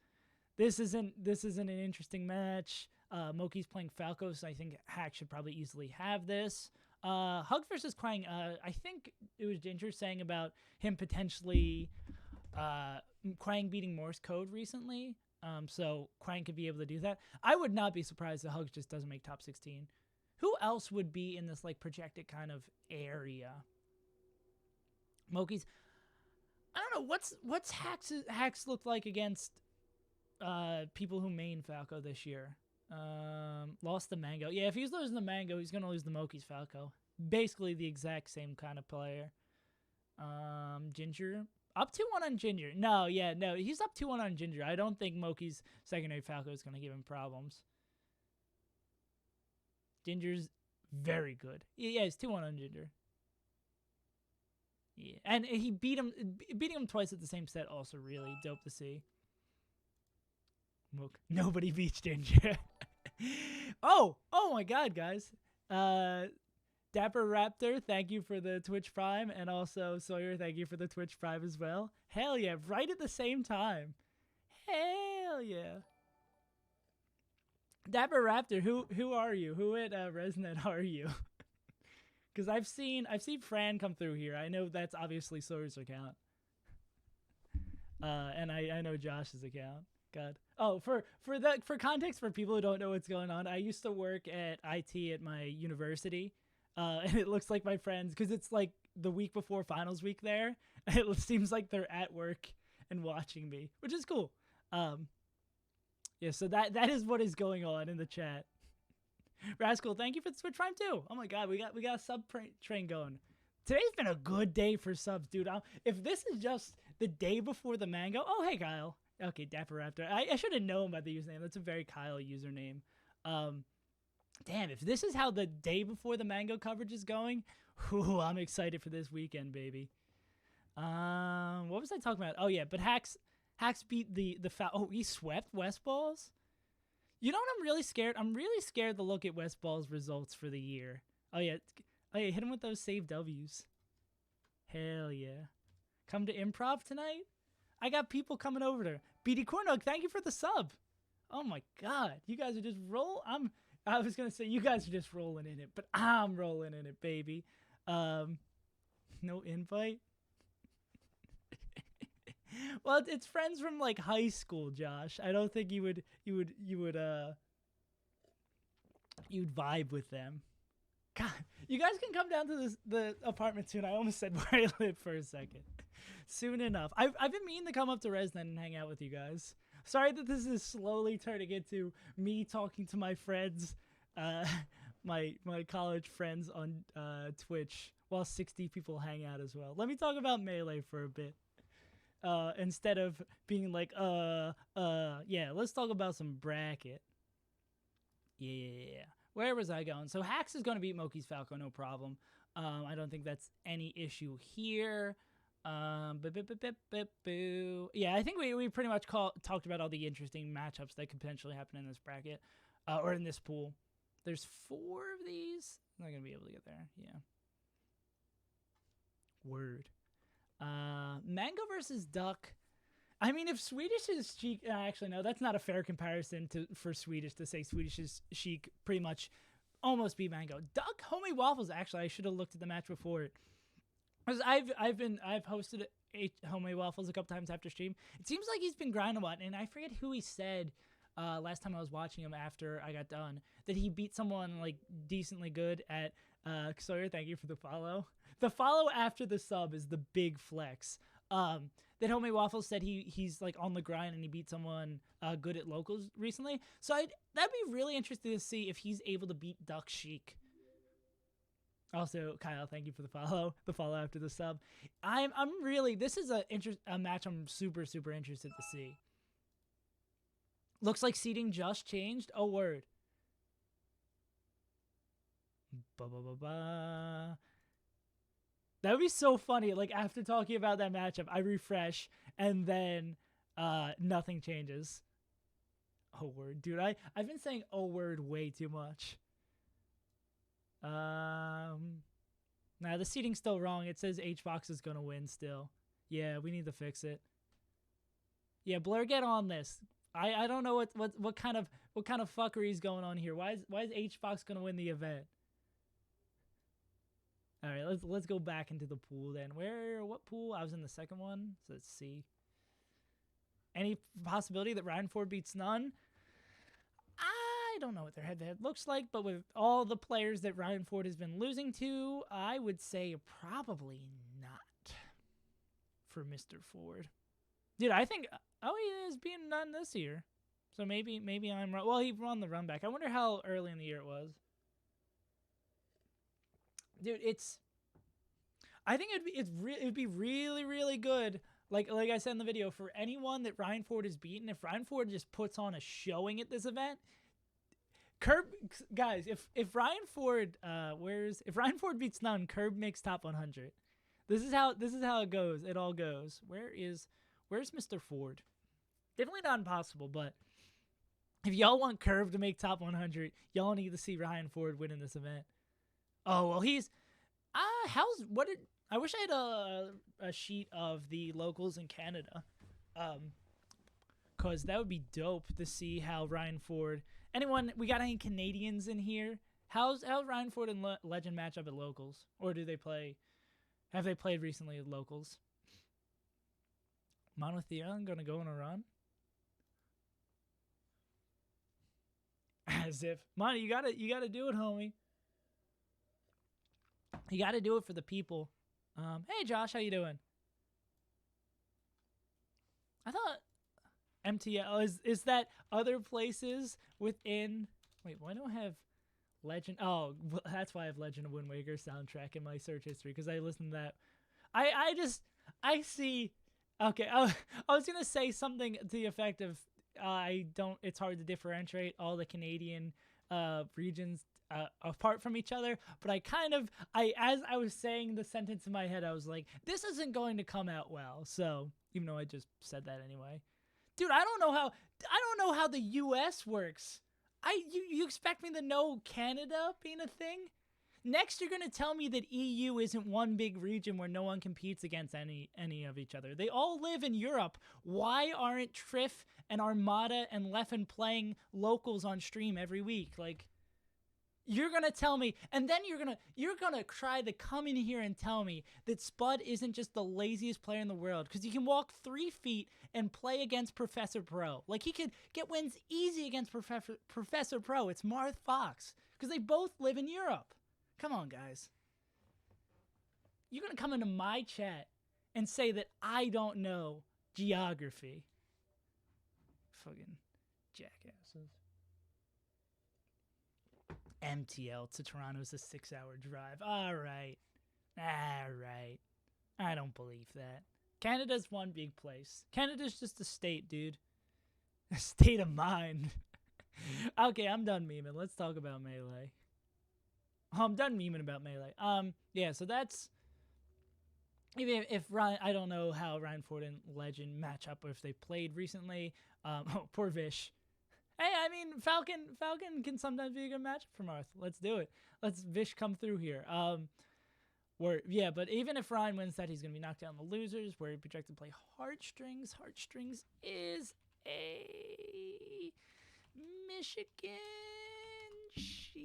this isn't an interesting match. Moki's playing Falco, so I think Hack should probably easily have this. Hugs versus Quang, I think it was Ginger saying about him potentially Quang beating Morse code recently, so Quang could be able to do that. I would not be surprised if Hugs just doesn't make top 16. Who else would be in this like projected kind of area? Moki's. I don't know what's Hacks looked like against people who main Falco this year. Lost the Mango. Yeah, if he's losing the Mango, he's gonna lose the Moki's Falco. Basically the exact same kind of player. Ginger. Up 2-1 on Ginger. No, he's up 2-1 on Ginger. I don't think Moki's secondary Falco is going to give him problems. Ginger's very good. Yeah, he's 2-1 on Ginger. Yeah, and he beating him twice at the same set, also really dope to see. Mook. Nobody beats Ginger. oh my God, guys. Dapper Raptor, thank you for the Twitch Prime, and also Sawyer, thank you for the Twitch Prime as well. Hell yeah, right at the same time. Hell yeah. Dapper Raptor, who are you? Who at ResNet are you? Because I've seen Fran come through here. I know that's obviously Sawyer's account. And I know Josh's account. God. Oh, for context for people who don't know what's going on, I used to work at IT at my university. And it looks like my friends, because it's like the week before finals week there. It seems like they're at work and watching me, which is cool. Yeah, so that is what is going on in the chat. Rascal, thank you for the Switch Prime too. Oh my god, we got a sub train going. Today's been a good day for subs, dude. If this is just the day before the mango, oh hey Kyle. Okay, Dapper Raptor. I should have known by the username. That's a very Kyle username. Damn, if this is how the day before the mango coverage is going, whew, I'm excited for this weekend, baby. What was I talking about? Oh yeah, but Hacks beat the foul. Oh, he swept West Balls. You know what I'm really scared? I'm really scared to look at West Ball's results for the year. Oh yeah, hit him with those save W's. Hell yeah. Come to improv tonight? I got people coming over there. BD Cornug, thank you for the sub. Oh my god, you guys are just I was gonna say you guys are just rolling in it, but I'm rolling in it, baby. No invite. Well, it's friends from like high school, Josh. I don't think you would vibe with them. God, you guys can come down to the apartment soon. I almost said where I live for a second. Soon enough. I've been meaning to come up to Resden and hang out with you guys. Sorry that this is slowly turning into me talking to my friends, my college friends on Twitch, while 60 people hang out as well. Let me talk about Melee for a bit. Instead of being like, yeah, let's talk about some bracket. Yeah. Where was I going? So Hax is going to beat Moki's Falco, no problem. I don't think that's any issue here. Yeah, I think we pretty much talked about all the interesting matchups that could potentially happen in this bracket, or in this pool. There's 4 of these. I'm not going to be able to get there. Yeah. Word. Mango versus Duck. I mean, if Swedish is Sheik, actually no, that's not a fair comparison for Swedish to say Swedish is Sheik pretty much almost beat Mango. Duck, Homemade Waffles. Actually, I should have looked at the match before it, because I've hosted Homemade Waffles a couple times after stream. It seems like he's been grinding a lot, and I forget who he said last time I was watching him after I got done that he beat someone like decently good at. Sawyer, thank you for the follow. The follow after the sub is the big flex. That Homemade Waffles said he's like on the grind and he beat someone good at locals recently. So that'd be really interesting to see if he's able to beat Duck Sheik. Also, Kyle, thank you for the follow. The follow after the sub. I'm really, this is a match I'm super interested to see. Looks like seating just changed. Oh word. That would be so funny. Like after talking about that matchup, I refresh and then nothing changes. Oh word, dude. I've been saying oh word way too much. Nah, the seating's still wrong. It says HBox is gonna win still. Yeah, we need to fix it. Yeah, Blur, get on this. I don't know what kind of fuckery is going on here. Why is HBox gonna win the event? All right, let's go back into the pool then. What pool? I was in the second one, so let's see. Any possibility that Ryan Ford beats none? I don't know what their head-to-head looks like, but with all the players that Ryan Ford has been losing to, I would say probably not for Mr. Ford. Dude, I think he is being none this year, so maybe I'm wrong. Well, he won the run back. I wonder how early in the year it was. Dude, I think it'd be really good. Like I said in the video, for anyone that Ryan Ford has beaten, if Ryan Ford just puts on a showing at this event, Curb, guys, if Ryan Ford if Ryan Ford beats none, Curb makes top 100. This is how it goes. It all goes. Where's Mr. Ford? Definitely not impossible, but if y'all want Curb to make top 100, y'all need to see Ryan Ford winning this event. Oh, well, he's... I wish I had a sheet of the locals in Canada. Because that would be dope to see how Ryan Ford... we got any Canadians in here? How's Ryan Ford and Legend match up at locals? Or do they play... Have they played recently at locals? Monotheon gonna go on a run? As if... Mono, you gotta do it, homie. You got to do it for the people. Hey, Josh, how you doing? I thought MTL is that other places within. Wait, why don't I have Legend? Oh, that's why I have Legend of Wind Waker soundtrack in my search history because I listened to that. I see. Okay, I was gonna say something to the effect of I don't. It's hard to differentiate all the Canadian regions apart from each other, but as I was saying the sentence in my head, I was like, this isn't going to come out well. So even though I just said that anyway, dude, I don't know how the U.S. works. You expect me to know Canada being a thing? Next, you're gonna tell me that EU isn't one big region where no one competes against any of each other. They all live in Europe. Why aren't Triff and Armada and Leffen playing locals on stream every week? Like, you're gonna tell me, and then you're gonna try to come in here and tell me that Spud isn't just the laziest player in the world because he can walk 3 feet and play against Professor Pro. Like, he could get wins easy against Professor Pro. It's Marth Fox because they both live in Europe. Come on, guys. You're going to come into my chat and say that I don't know geography. Fucking jackasses. MTL to Toronto's a 6-hour drive. All right. I don't believe that. Canada's one big place. Canada's just a state, dude. A state of mind. Okay, I'm done memeing. Let's talk about Melee. I'm done memeing about Melee. Yeah, so that's... Even if Ryan... I don't know how Ryan Ford and Legend match up or if they played recently. Oh, poor Vish. Hey, I mean, Falcon can sometimes be a good matchup for Marth. Let's do it. Let's Vish come through here. Yeah, but even if Ryan wins that, he's going to be knocked down the losers. We're projected to play Heartstrings. Heartstrings is a Michigan Chic.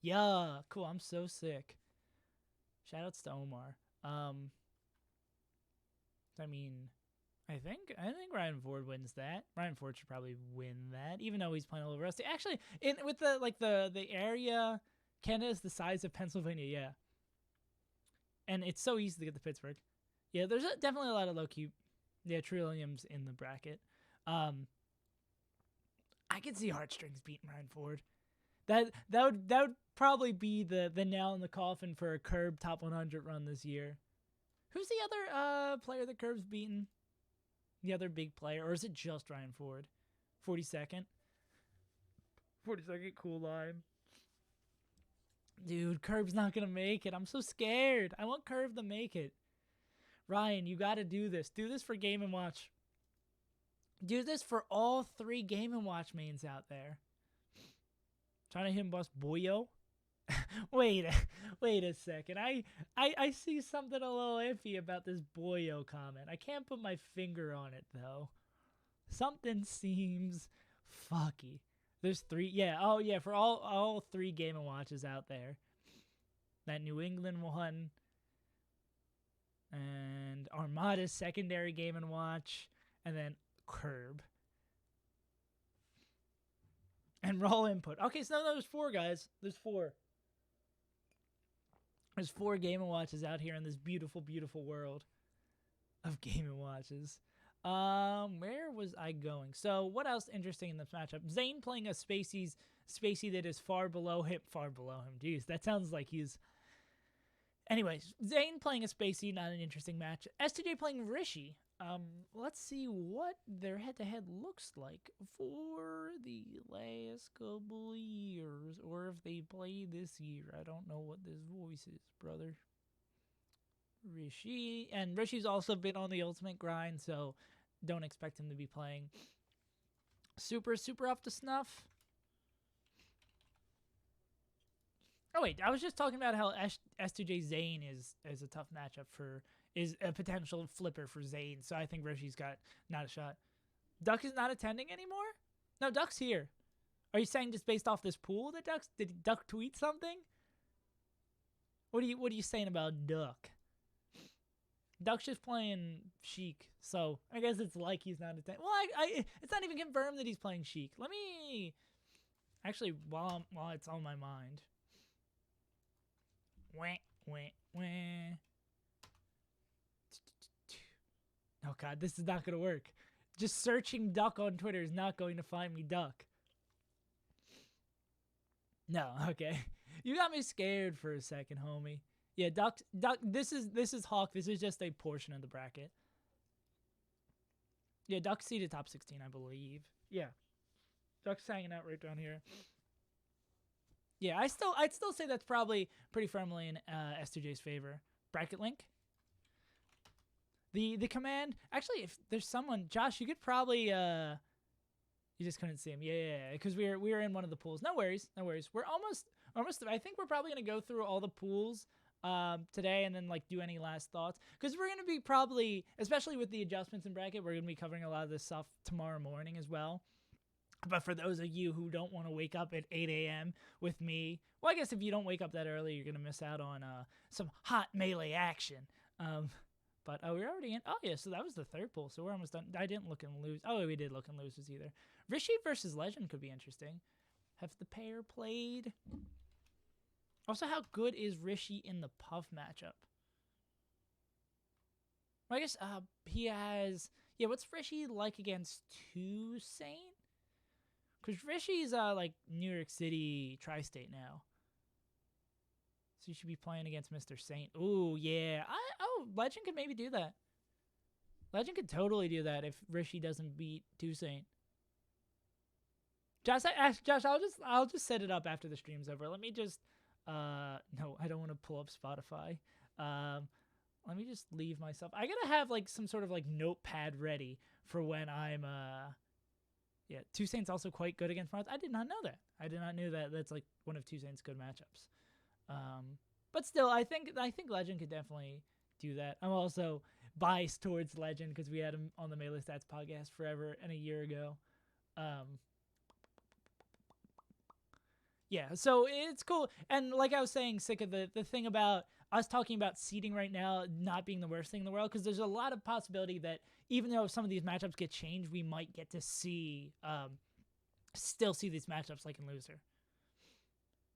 Yeah, cool. I'm so sick. Shoutouts to Omar. I mean, I think Ryan Ford wins that. Ryan Ford should probably win that, even though he's playing a little rusty. Actually, with the area, Canada is the size of Pennsylvania, yeah. And it's so easy to get to Pittsburgh. Yeah, there's definitely a lot of low-key, Trillium's in the bracket. I could see Heartstrings beating Ryan Ford. That would probably be the nail in the coffin for a Curb top 100 run this year. Who's the other player that Curb's beaten? The other big player, or is it just Ryan Ford? 42nd. 42nd, cool line. Dude, Curb's not gonna make it. I'm so scared. I want Curb to make it. Ryan, you gotta do this. Do this for Game & Watch. Do this for all 3 Game & Watch mains out there. Trying to hit bust Boyo. Wait a second. I see something a little iffy about this Boyo comment. I can't put my finger on it though. Something seems fucky. There's 3. Yeah. Oh yeah. For all 3 Game & Watches out there. That New England one. And Armada's secondary Game & Watch. And then Curb. And raw input. Okay, so there's 4 guys. There's 4. There's 4 Game & Watches out here in this beautiful, beautiful world of Game & Watches. Where was I going? So what else interesting in this matchup? Zane playing a Spacey that is far below him. Jeez, that sounds like he's... Anyways, Zane playing a Spacey, not an interesting match. S2J playing Rishi. Let's see what their head-to-head looks like for the last couple years, or if they play this year. I don't know what this voice is, brother. Rishi, and Rishi's also been on the ultimate grind, so don't expect him to be playing super up to snuff. Oh wait, I was just talking about how S2J Zane is a tough matchup is a potential flipper for Zane, so I think Rishi's got not a shot. Duck is not attending anymore? No, Duck's here. Are you saying just based off this pool that did Duck tweet something? What are you saying about Duck? Duck's just playing Sheik, so I guess it's like he's not attending. Well, it's not even confirmed that he's playing Sheik. Let me actually while it's on my mind. Wah, wah, wah. Oh god, this is not gonna work. Just searching duck on Twitter is not going to find me duck. No, okay. You got me scared for a second, homie. Yeah, duck. This is Hawk. This is just a portion of the bracket. Yeah, Duck's seeded top 16, I believe. Yeah, Duck's hanging out right down here. Yeah, I'd still say that's probably pretty firmly in S2J's favor. Bracket link. The command. Actually, if there's someone, Josh, you could probably you just couldn't see him. Yeah, because we were in one of the pools. No worries. We're almost. I think we're probably gonna go through all the pools today and then like do any last thoughts, because we're gonna be probably, especially with the adjustments in bracket, we're gonna be covering a lot of this stuff tomorrow morning as well. But for those of you who don't want to wake up at 8 a.m. with me, well, I guess if you don't wake up that early, you're gonna miss out on some hot melee action. But we're already in. Oh yeah, so that was the third pool, so we're almost done. I didn't look and lose. Oh, we did look and loses either. Rishi versus Legend could be interesting. Have the pair played? Also, how good is Rishi in the Puff matchup? Well, I guess he has. Yeah, what's Rishi like against Toussaint? Because Rishi's like New York City tri-state now. So you should be playing against Mr. Saint. Ooh, yeah. Legend could maybe do that. Legend could totally do that if Rishi doesn't beat Toussaint. Josh, I'll just set it up after the stream's over. Let me just no, I don't want to pull up Spotify. Let me just leave myself. I gotta have like some sort of like notepad ready for when I'm yeah, Toussaint's also quite good against Franz. I did not know that. I did not know that. That's like one of Toussaint's good matchups. But still, I think Legend could definitely do that. I'm also biased towards Legend because we had him on the Melee Stats podcast forever and a year ago. Yeah, so it's cool. And like I was saying, sick of the thing about us talking about seeding right now not being the worst thing in the world, because there's a lot of possibility that even though some of these matchups get changed, we might get to see, still see these matchups like in Loser.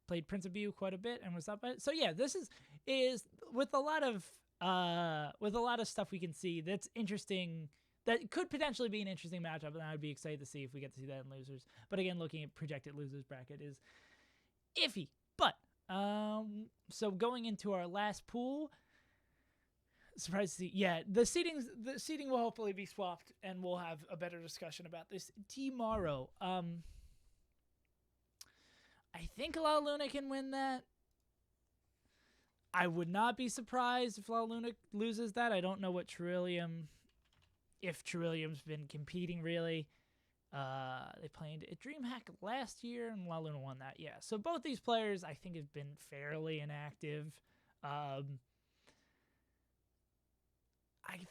Played Prince of Bu quite a bit and was up. So yeah, this is with a lot of stuff we can see that's interesting. That could potentially be an interesting matchup, and I'd be excited to see if we get to see that in Losers. But again, looking at projected Losers bracket is iffy. But so going into our last pool, surprised to see. Yeah, the seating will hopefully be swapped, and we'll have a better discussion about this tomorrow. I think La Luna can win that. I would not be surprised if La Luna loses that. I don't know what Trillium, if Trillium's been competing really. They played at DreamHack last year, and La Luna won that. Yeah, so both these players I think have been fairly inactive. I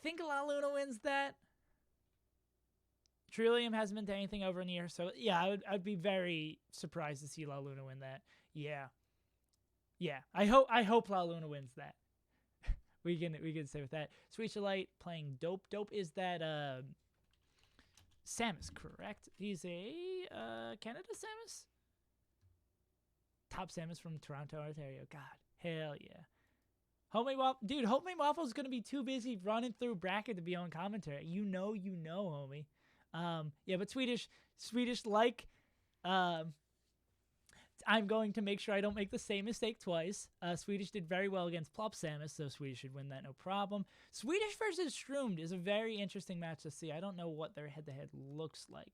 think La Luna wins that. Trillium hasn't been to anything over in the year, so yeah, I'd be very surprised to see La Luna win that. Yeah. I hope La Luna wins that. we can say with that. Sweet Light playing Dope. Dope is that Samus, correct? He's a Canada Samus? Top Samus from Toronto, Ontario. God, hell yeah. Homie Waffle's gonna be too busy running through bracket to be on commentary. You know, homie. Yeah, but Swedish like, I'm going to make sure I don't make the same mistake twice. Swedish did very well against Plop Samus, so Swedish should win that no problem. Swedish versus Shroomed is a very interesting match to see. I don't know what their head-to-head looks like,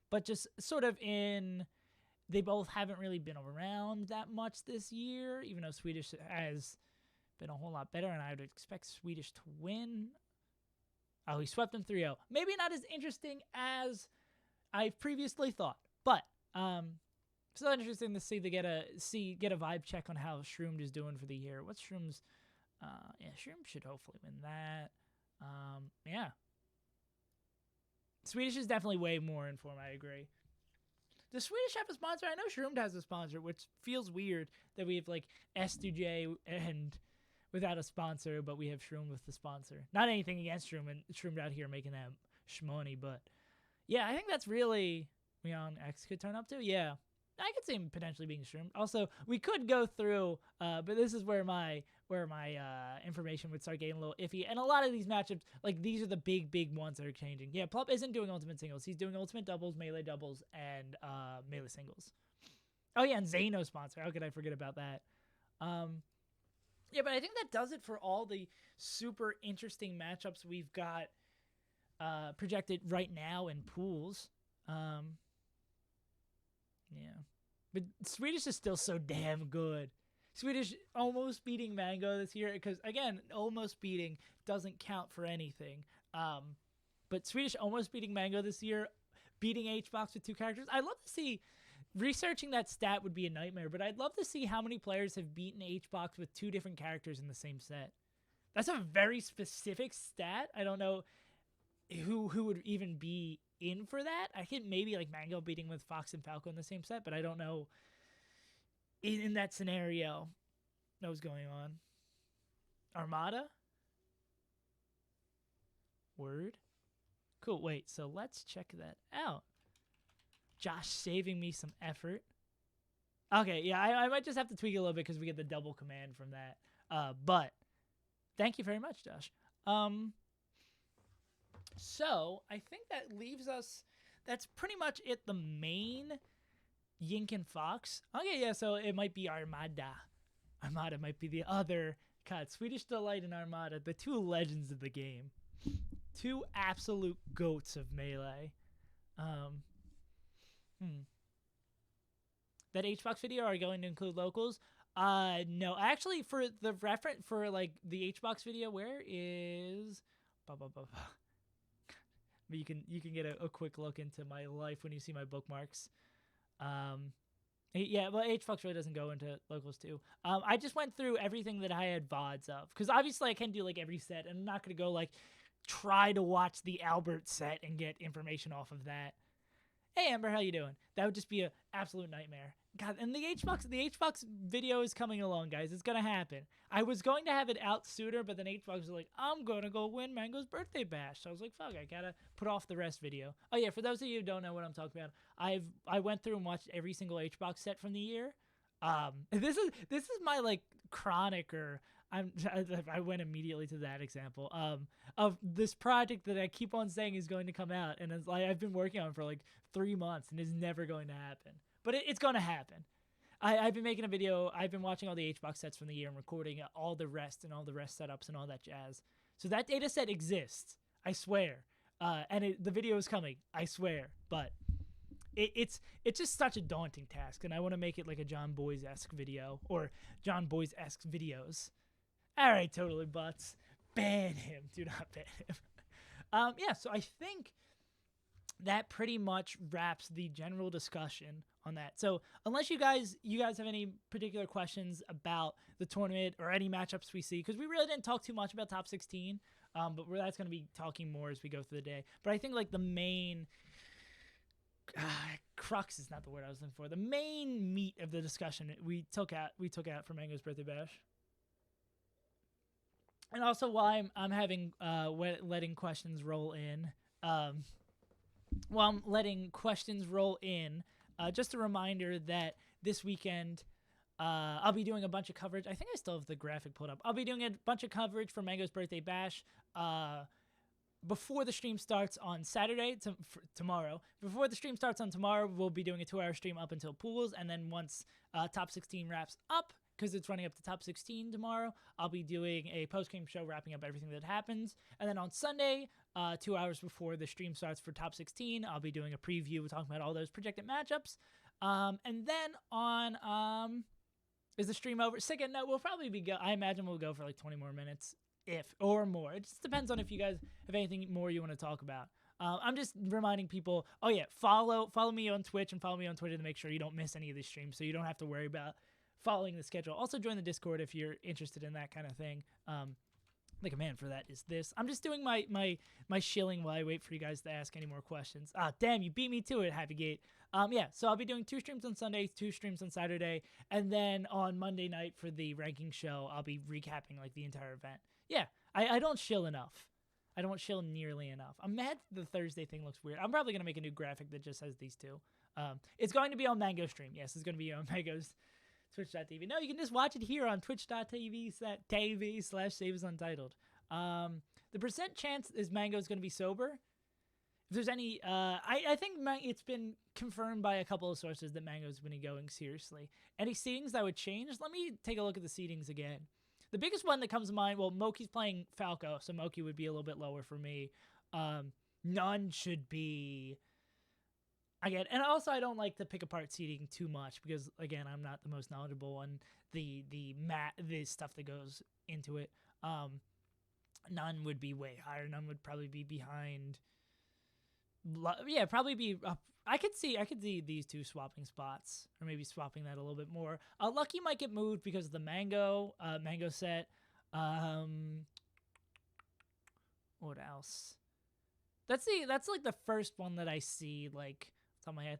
but just sort of they both haven't really been around that much this year, even though Swedish has been a whole lot better, and I would expect Swedish to win. Oh, he swept them 3-0. Maybe not as interesting as I previously thought, but still interesting to see get a vibe check on how Shroomed is doing for the year. What's Shroom's? Yeah, Shroom should hopefully win that. Yeah, Swedish is definitely way more in form. I agree. Does Swedish have a sponsor? I know Shroomed has a sponsor, which feels weird that we have like S2J and without a sponsor, but we have Shroom with the sponsor. Not anything against Shroom and Shroom out here making that shmoney, but yeah, I think that's really Leon X could turn up to. Yeah. I could see him potentially being streamed. Also, we could go through, but this is where my information would start getting a little iffy. And a lot of these matchups, like these are the big ones that are changing. Yeah, Plup isn't doing ultimate singles. He's doing ultimate doubles, melee doubles, and melee singles. Oh yeah, and Zano sponsor. How could I forget about that? Yeah, but I think that does it for all the super interesting matchups we've got projected right now in pools. Yeah. But Swedish is still so damn good. Swedish almost beating Mango this year, because, again, almost beating doesn't count for anything. But Swedish almost beating Mango this year, beating HBox with 2 characters. I'd love to see, researching that stat would be a nightmare, but I'd love to see how many players have beaten HBox with 2 different characters in the same set. That's a very specific stat. I don't know who would even be in for that. I think maybe like Mango beating with Fox and Falco in the same set, but I don't know in that scenario what was going on. Armada? Word? Cool, wait, so let's check that out. Josh saving me some effort. Okay, yeah, I might just have to tweak it a little bit because we get the double command from that. But thank you very much, Josh. So I think that leaves us, that's pretty much it, the main Yink and Fox. Okay, yeah, so it might be Armada. Armada might be the other. God, Swedish Delight and Armada, the 2 legends of the game. 2 absolute goats of Melee. That HBox video, are going to include locals? No, actually, for the reference, for like the HBox video, where is... But you can get a quick look into my life when you see my bookmarks. Yeah, well, HBox really doesn't go into locals too. I just went through everything that I had VODs of, because obviously I can do like every set, and I'm not going to go like try to watch the Albert set and get information off of that. Hey Amber, how you doing? That would just be an absolute nightmare. God, and the HBox video is coming along, guys. It's gonna happen. I was going to have it out sooner, but then HBox was like, I'm gonna go win Mango's birthday bash. So I was like, fuck, I gotta put off the rest video. Oh yeah, for those of you who don't know what I'm talking about, I went through and watched every single HBox set from the year. This is my like chronic, or I went immediately to that example of this project that I keep on saying is going to come out, and it's like I've been working on for like 3 months and is never going to happen. But it's going to happen. I've been making a video. I've been watching all the HBox sets from the year and recording all the rest and all the rest setups and all that jazz. So that data set exists, I swear. And the video is coming, I swear. But it's just such a daunting task, and I want to make it like a John Boys-esque video, or John Boys-esque videos. All right, Totally Butts. Ban him. Do not ban him. Yeah, so I think that pretty much wraps the general discussion on that. So unless you guys have any particular questions about the tournament or any matchups we see, because we really didn't talk too much about top 16, but that's going to be talking more as we go through the day. But I think like the main crux is not the word I was looking for. The main meat of the discussion we took out for Mango's birthday bash. And also why I'm having letting questions roll in. While I'm letting questions roll in, just a reminder that this weekend I'll be doing a bunch of coverage. I think I still have the graphic pulled up. I'll be doing a bunch of coverage for Mango's birthday bash before the stream starts on Saturday, tomorrow. Before the stream starts on tomorrow, we'll be doing a 2-hour stream up until pools, and then once top 16 wraps up, because it's running up to top 16 tomorrow, I'll be doing a post-game show wrapping up everything that happens. And then on Sunday, 2 hours before the stream starts for top 16, I'll be doing a preview talking about all those projected matchups. And then on, is the stream over? Second, no, we'll probably I imagine we'll go for like 20 more minutes, or more. It just depends on if you guys have anything more you want to talk about. I'm just reminding people, oh yeah, follow me on Twitch and follow me on Twitter to make sure you don't miss any of these streams, so you don't have to worry about following the schedule. Also join the Discord if you're interested in that kind of thing. The command for that is this. I'm just doing my shilling while I wait for you guys to ask any more questions. Damn, you beat me to it, Happy Gate. Yeah, so I'll be doing 2 streams on Sunday, 2 streams on Saturday, and then on Monday night for the ranking show, I'll be recapping like the entire event. Yeah, I don't shill enough. I don't shill nearly enough. I'm mad the Thursday thing looks weird. I'm probably going to make a new graphic that just has these 2. It's going to be on Mango stream. Yes, it's going to be on Mango's Twitch.tv. No, you can just watch it here on Twitch.tv/SaveAsUntitled. The percent chance is Mango's going to be sober. If there's any, I think it's been confirmed by a couple of sources that Mango's been going seriously. Any seedings that would change? Let me take a look at the seedings again. The biggest one that comes to mind, well, Moki's playing Falco, so Moki would be a little bit lower for me. None should be... Again, and also I don't like to pick apart seeding too much because, again, I'm not the most knowledgeable on the stuff that goes into it. None would be way higher. None would probably be behind... Yeah, probably be up. I could see these two swapping spots, or maybe swapping that a little bit more. Lucky might get moved because of the mango set. What else? That's like the first one that I see like off the top of my head.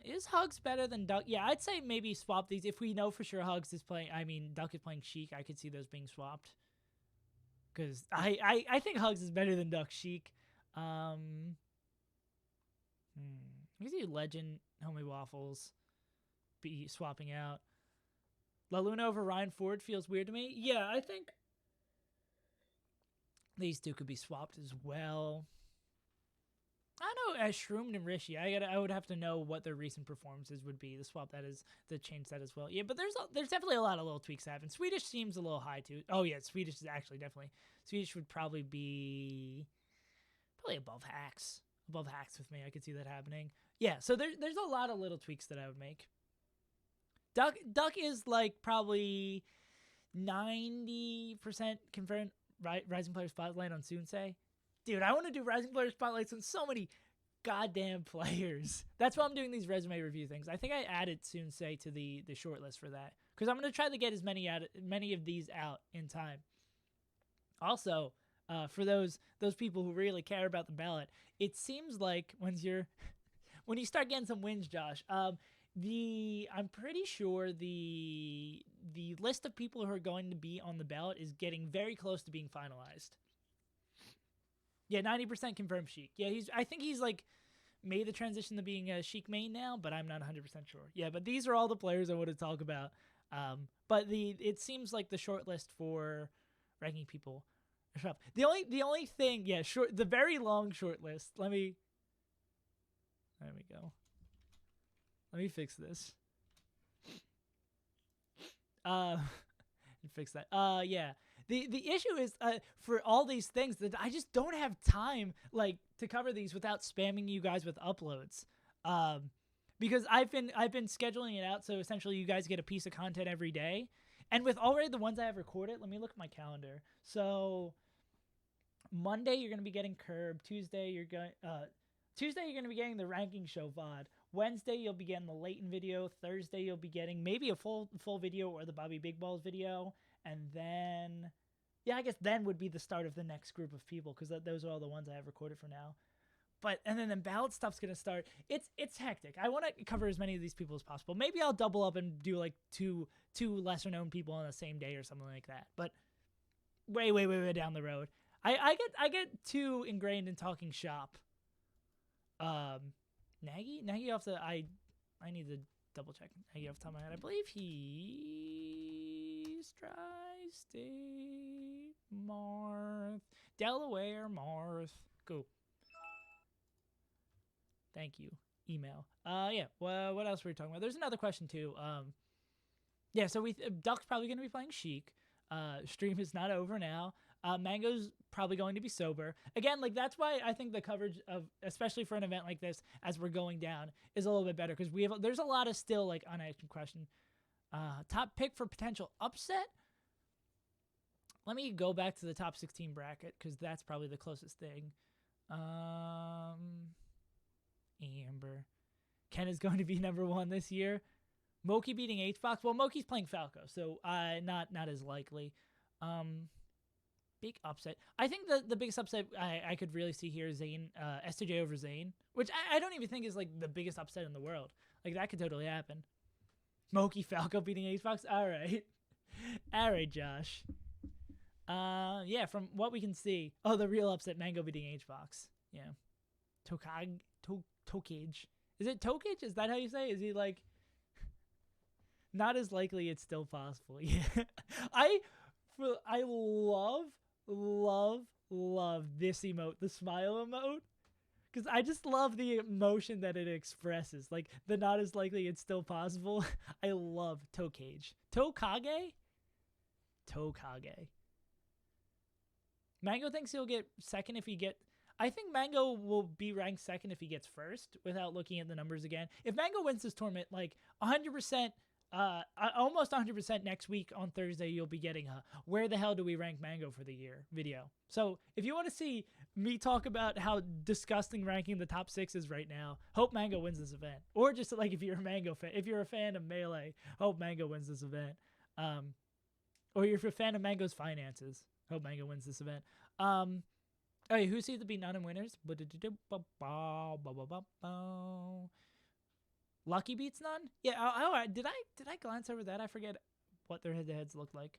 Is Hugs better than Duck? Yeah, I'd say maybe swap these if we know for sure Hugs is playing. I mean, Duck is playing Sheik. I could see those being swapped because I think Hugs is better than Duck Sheik. You see Legend, Homie Waffles be swapping out. La Luna over Ryan Ford feels weird to me. Yeah, I think these two could be swapped as well. I know as Shroomed and Rishi, I would have to know what their recent performances would be to swap that as to change that as well. Yeah, but there's definitely a lot of little tweaks that happen. Swedish seems a little high too. Oh yeah, Swedish is actually definitely Swedish would probably be above hacks. Above hacks with me. I could see that happening. Yeah, so there's a lot of little tweaks that I would make. Duck is like probably 90% confirmed Rising Player Spotlight on Sunsei. Dude, I want to do Rising Player Spotlights on so many goddamn players. That's why I'm doing these resume review things. I think I added Sunsei to the shortlist for that because I'm going to try to get as many of these out in time. Also, for those people who really care about the ballot, it seems like when you start getting some wins, Josh, I'm pretty sure the list of people who are going to be on the ballot is getting very close to being finalized. Yeah, 90% confirmed Sheik. Yeah, I think he's like made the transition to being a Sheik main now, but I'm not 100% sure. Yeah, but these are all the players I want to talk about. But it seems like the short list for ranking people. The only thing, yeah, the very long short list. There we go. Let me fix this. Fix that. Yeah. The issue is for all these things that I just don't have time like to cover these without spamming you guys with uploads. Because I've been scheduling it out so essentially you guys get a piece of content every day. And with already the ones I have recorded, let me look at my calendar. So Monday you're going to be getting Curb, Tuesday you're going to be getting the ranking show VOD. Wednesday you'll be getting the Leighton video. Thursday you'll be getting maybe a full video or the Bobby Big Balls video. And then, yeah, I guess then would be the start of the next group of people because those are all the ones I have recorded for now. And then the ballot stuff's going to start. It's hectic. I want to cover as many of these people as possible. Maybe I'll double up and do like two lesser known people on the same day or something like that. But way down the road. I get too ingrained in talking shop. Nagy off the I need to double check Nagy off the top of my head. I believe he's Tri-State, Marth, Delaware, Marth. Cool. Thank you. Email. Yeah. Well, what else were we talking about? There's another question too. Yeah. So Duck's probably going to be playing Sheik. Stream is not over now. Mango's probably going to be sober. Again, like that's why I think the coverage of, especially for an event like this, as we're going down, is a little bit better because there's a lot of still like unanswered question. Top pick for potential upset. Let me go back to the top 16 bracket because that's probably the closest thing. Amber. Ken is going to be number 1 this year. Moki beating HBox. Well, Moki's playing Falco, so not as likely. Big upset. I think the biggest upset I could really see here is Zane, STJ over Zane, which I don't even think is like the biggest upset in the world. Like that could totally happen. Moki Falco beating HBox. All right, Josh. Yeah, from what we can see, the real upset, Mango beating HBox. Yeah, Tokage. Is it Tokic? Is that how you say it? Is he like not as likely it's still possible? Yeah. I love this emote, the smile emote. Because I just love the emotion that it expresses. Like, the not as likely it's still possible. I love Tokage. Tokage? Tokage. Mango thinks he'll get second if he get... I think Mango will be ranked second if he gets first without looking at the numbers again. If Mango wins this tournament, like, 100%... almost 100% next week on Thursday, you'll be getting a where the hell do we rank Mango for the year video. So if you want to see me talk about how disgusting ranking the top 6 is right now, hope Mango wins this event. Or just like if you're a Mango fan, if you're a fan of Melee, hope Mango wins this event. Or if you're a fan of Mango's finances, hope Mango wins this event. Okay, who sees the beat none and winners? Lucky beats none? Yeah. Oh, did I glance over that? I forget what their head-to-heads look like.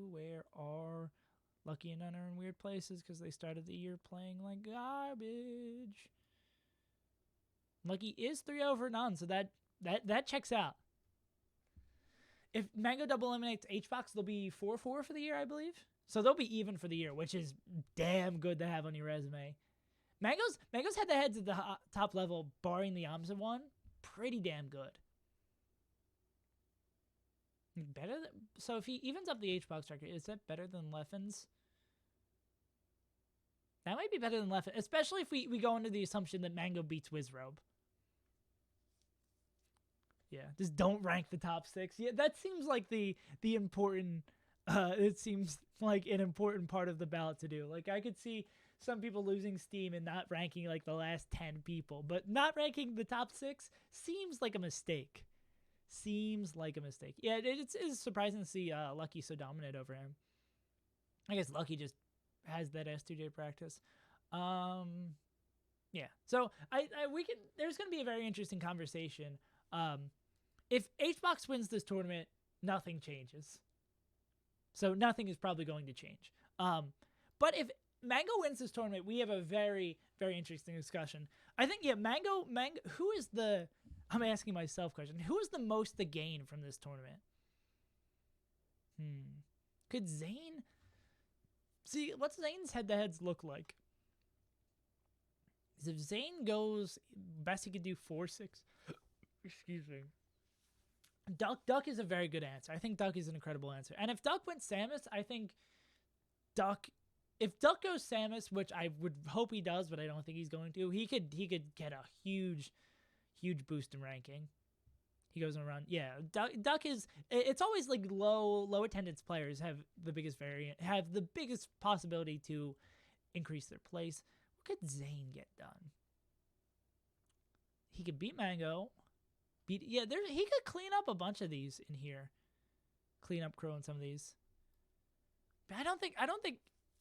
Where are Lucky and none are in weird places because they started the year playing like garbage. Lucky is 3-0 for none, so that checks out. If Mango double eliminates HBox, they'll be 4-4 for the year, I believe. So they'll be even for the year, which is damn good to have on your resume. Mango's head-to-heads at the top level, barring the Amsa one, pretty damn good. So if he evens up the HBox record, is that better than Leffen's? That might be better than Leffen, especially if we go into the assumption that Mango beats Wizrobe. Yeah, just don't rank the top 6. Yeah, that seems like the important. It seems like an important part of the ballot to do. Like, I could see some people losing steam and not ranking like the last 10 people, but not ranking the top 6 seems like a mistake. Yeah, it's surprising to see Lucky so dominant over him. I guess Lucky just has that S2J practice. Yeah. So there's going to be a very interesting conversation. If HBox wins this tournament, nothing changes. So nothing is probably going to change. But if Mango wins this tournament, we have a very, very interesting discussion. I think, yeah, Mango, who is the... I'm asking myself question. Who is the most to gain from this tournament? Could Zane... See, what's Zane's head-to-heads look like? If Zane goes... Best he could do 4-6. Excuse me. Duck is a very good answer. I think Duck is an incredible answer. And if Duck wins Samus, I think Duck... If Duck goes Samus, which I would hope he does, but I don't think he's going to, he could get a huge boost in ranking. He goes on a run. Yeah, Duck is... It's always like low attendance players have the biggest possibility to increase their place. What could Zane get done? He could beat Mango. He could clean up a bunch of these in here. Clean up Crow in some of these. But I don't think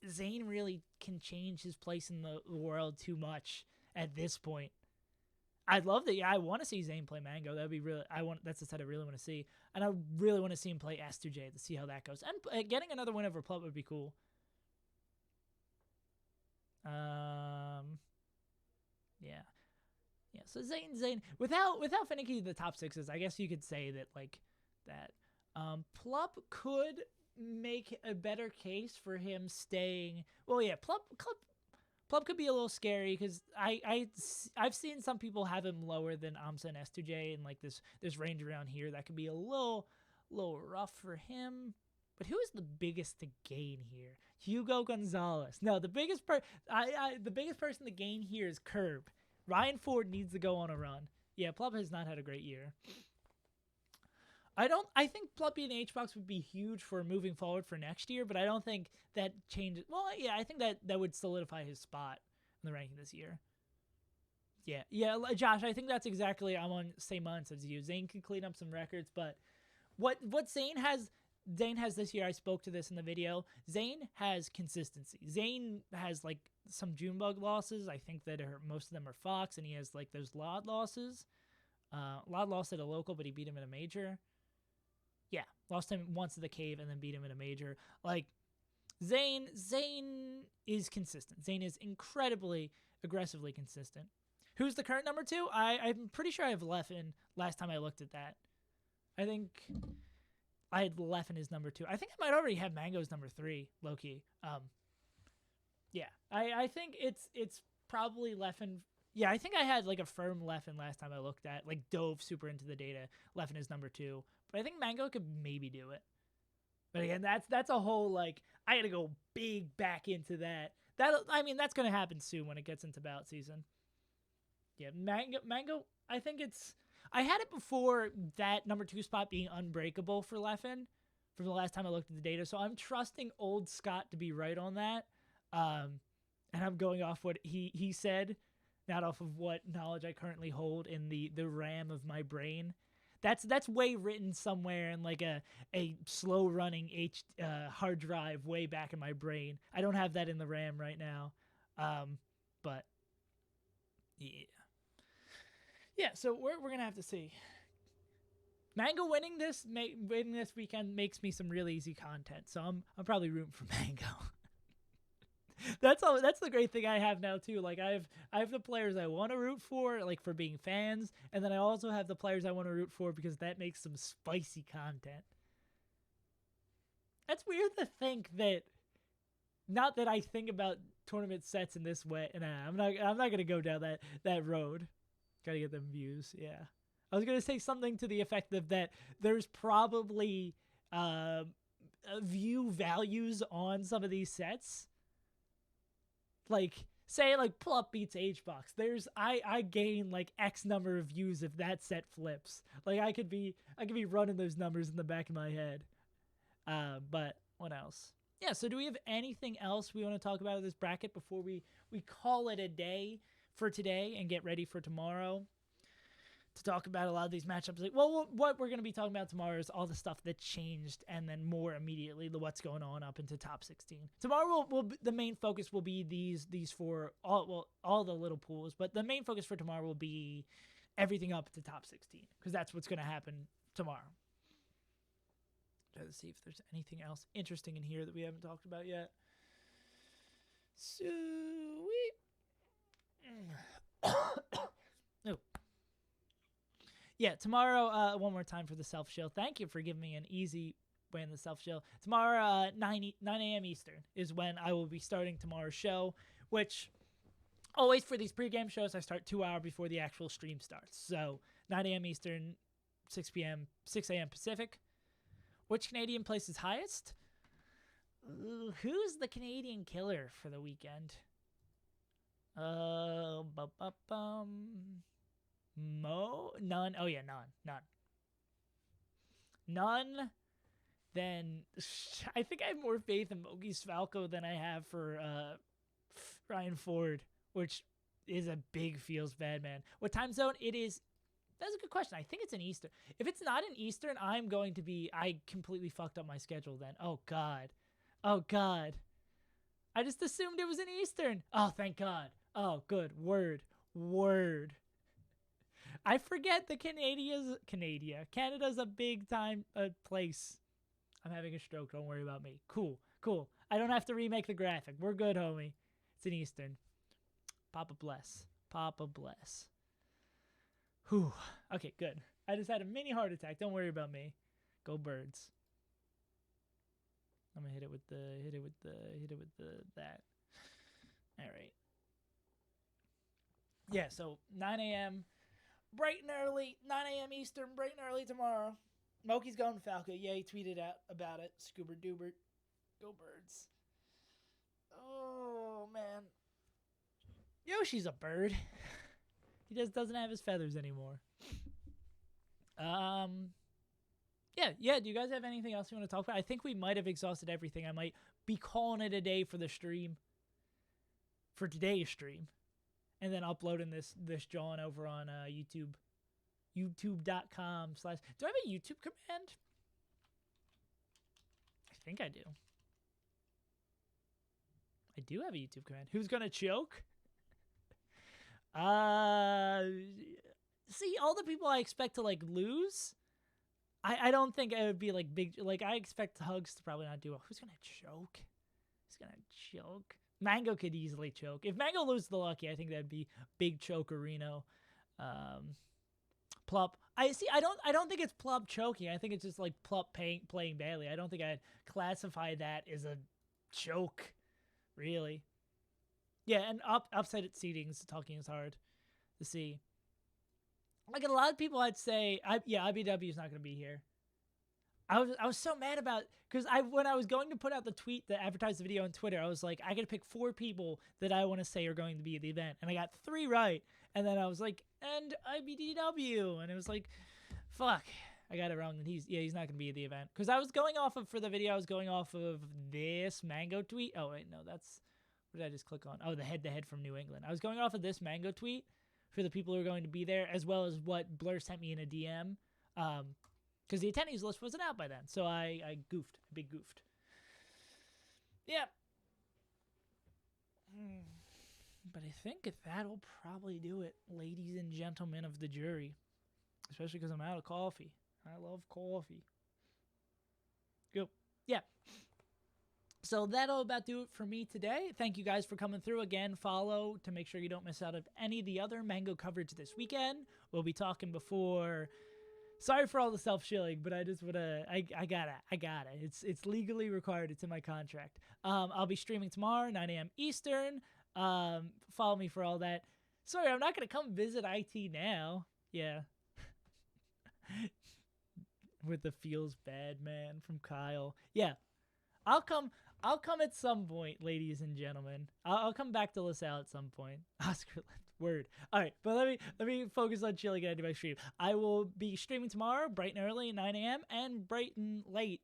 Zane really can change his place in the world too much at this point. I'd love that. Yeah, I want to see Zane play Mango. That'd be really... That's the set I really want to see. And I really want to see him play S2J to see how that goes. And getting another win over Plup would be cool. Yeah. Yeah, so Zane, without finicky the top 6s, I guess you could say that, like, that Plup could make a better case for him staying... Well, yeah, Plup could be a little scary, because I've seen some people have him lower than Amsa and S2J, and, like, this range around here, that could be a little rough for him. But who is the biggest to gain here? Hugo Gonzalez. No, the biggest person to gain here is Curb. Ryan Ford needs to go on a run. Yeah, Plup has not had a great year. I think Plup being HBox would be huge for moving forward for next year, but I don't think that changes. Well, yeah, I think that would solidify his spot in the ranking this year. Yeah, Josh, I think that's exactly, I'm on the same mindset as you. Zane can clean up some records, but what Zane has this year, I spoke to this in the video, Zane has consistency. Zane has, like, some Junebug losses. I think that most of them are Fox, and he has, like, those Lod losses. Lod lost at a local, but he beat him in a major. Yeah, lost him once at the cave and then beat him in a major. Like, Zane is consistent. Zane is incredibly aggressively consistent. Who's the current number 2? I'm pretty sure I have Leffen last time I looked at that. I think I had Leffen as number 2. I think I might already have Mango's number 3, low-key. Yeah, I think it's probably Leffen. Yeah, I think I had like a firm Leffen last time I looked at, like dove super into the data. Leffen is number 2. But I think Mango could maybe do it. But again, that's a whole, like, I got to go big back into that. That's going to happen soon when it gets into bout season. Yeah, Mango, I think I had it before that number 2 spot being unbreakable for Leffen from the last time I looked at the data. So I'm trusting old Scott to be right on that. And I'm going off what he said, not off of what knowledge I currently hold in the RAM of my brain. That's way written somewhere in like a slow running hard drive way back in my brain. I don't have that in the RAM right now. But yeah. So we're gonna have to see. Mango winning this weekend makes me some really easy content. So I'm probably rooting for Mango. That's the great thing I have now too. Like I have the players I want to root for, like for being fans, and then I also have the players I want to root for because that makes some spicy content. That's weird to think that. Not that I think about tournament sets in this way. Nah, I'm not gonna go down that road. Gotta get them views. Yeah, I was gonna say something to the effect of that. There's probably view values on some of these sets. Like, say, like, pull up beats HBox. I gain, like, X number of views if that set flips. Like, I could be running those numbers in the back of my head. But what else? Yeah, so do we have anything else we want to talk about in this bracket before we call it a day for today and get ready for tomorrow? To talk about a lot of these matchups. Like, well, what we're going to be talking about tomorrow is all the stuff that changed, and then more immediately what's going on up into top 16. Tomorrow, the main focus will be these four, all the little pools, but the main focus for tomorrow will be everything up to top 16, because that's what's going to happen tomorrow. Try to see if there's anything else interesting in here that we haven't talked about yet. Sweet. Oh. Yeah, tomorrow, one more time for the self-shill. Thank you for giving me an easy way in the self-shill. Tomorrow, 9 a.m. Eastern is when I will be starting tomorrow's show, which always for these pregame shows, I start 2 hours before the actual stream starts. So 9 a.m. Eastern, 6 a.m. Pacific. Which Canadian places highest? Who's the Canadian killer for the weekend? None. Oh yeah, none. Then I think I have more faith in Mogi's Falco than I have for Ryan Ford, which is a big feels bad man. What time zone it is? That's a good question. I think it's in Eastern. If it's not in Eastern, I completely fucked up my schedule then. Oh God. I just assumed it was in Eastern. Oh, thank God. Oh, good. Word. I forget that Canada's a big time place. I'm having a stroke. Don't worry about me. Cool. I don't have to remake the graphic. We're good, homie. It's in Eastern. Papa bless. Whew. Okay, good. I just had a mini heart attack. Don't worry about me. Go Birds. I'm gonna hit it with that. All right. Yeah, so 9 a.m. bright and early, 9 a.m. Eastern, bright and early tomorrow. Moki's going to Falco. Yeah, he tweeted out about it. Scuba Dubert. Go Birds. Oh, man. Yoshi's a bird. He just doesn't have his feathers anymore. Yeah. Do you guys have anything else you want to talk about? I think we might have exhausted everything. I might be calling it a day for the stream. For today's stream. And then uploading this John over on YouTube. YouTube.com/. Do I have a YouTube command? I think I do. I do have a YouTube command. Who's gonna choke? See, all the people I expect to like lose. I don't think it would be like big. Like I expect Hugs to probably not do well. Who's gonna choke? Mango could easily choke. If Mango loses to Lucky, I think that'd be big chokerino. Plup. I don't think it's Plup choking. I think it's just like Plup playing badly. I don't think I'd classify that as a choke, really. Yeah, and upset seedings talking is hard to see. Like a lot of people, I'd say, IBW is not going to be here. I was so mad about, because when I was going to put out the tweet that advertised the video on Twitter, I was like, I got to pick 4 people that I want to say are going to be at the event, and I got 3 right. And then I was like, and IBDW, and it was like, fuck, I got it wrong. And he's not going to be at the event, because I was going off of, for the video, I was going off of this Mango tweet. Oh wait, no, that's, what did I just click on? Oh, the head-to-head from New England. I was going off of this Mango tweet for the people who are going to be there, as well as what Blur sent me in a DM. Because the attendees list wasn't out by then. So I goofed. Big goofed. Yeah. But I think that'll probably do it, ladies and gentlemen of the jury. Especially because I'm out of coffee. I love coffee. Go. Yeah. So that'll about do it for me today. Thank you guys for coming through. Again, follow to make sure you don't miss out on any of the other Mango coverage this weekend. We'll be talking before... Sorry for all the self-shilling, but I just want to, I got it. It's legally required. It's in my contract. I'll be streaming tomorrow, 9 a.m. Eastern. Follow me for all that. Sorry, I'm not going to come visit IT now. Yeah. With the feels bad man from Kyle. Yeah. I'll come at some point, ladies and gentlemen. I'll come back to LaSalle at some point. Oscar, word. All right, but let me focus on chilling and ending my stream. I will be streaming tomorrow, bright and early, 9 a.m., and bright and late.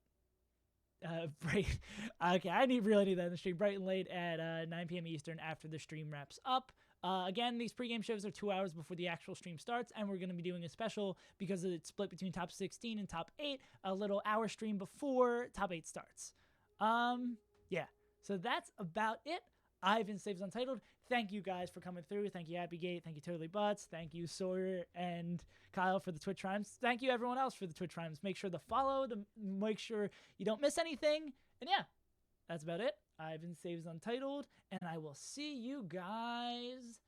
Okay, I really need that in the stream. Bright and late at 9 p.m. Eastern after the stream wraps up. Again, these pregame shows are 2 hours before the actual stream starts, and we're going to be doing a special because it's split between top 16 and top 8, a little hour stream before top 8 starts. Yeah, so that's about it. I've been Saves Untitled. Thank you guys for coming through. Thank you, Appygate. Thank you, Totally Butts. Thank you, Sawyer and Kyle for the Twitch Rhymes. Thank you, everyone else, for the Twitch Rhymes. Make sure to follow to make sure you don't miss anything. And yeah, that's about it. I've been Saves Untitled, and I will see you guys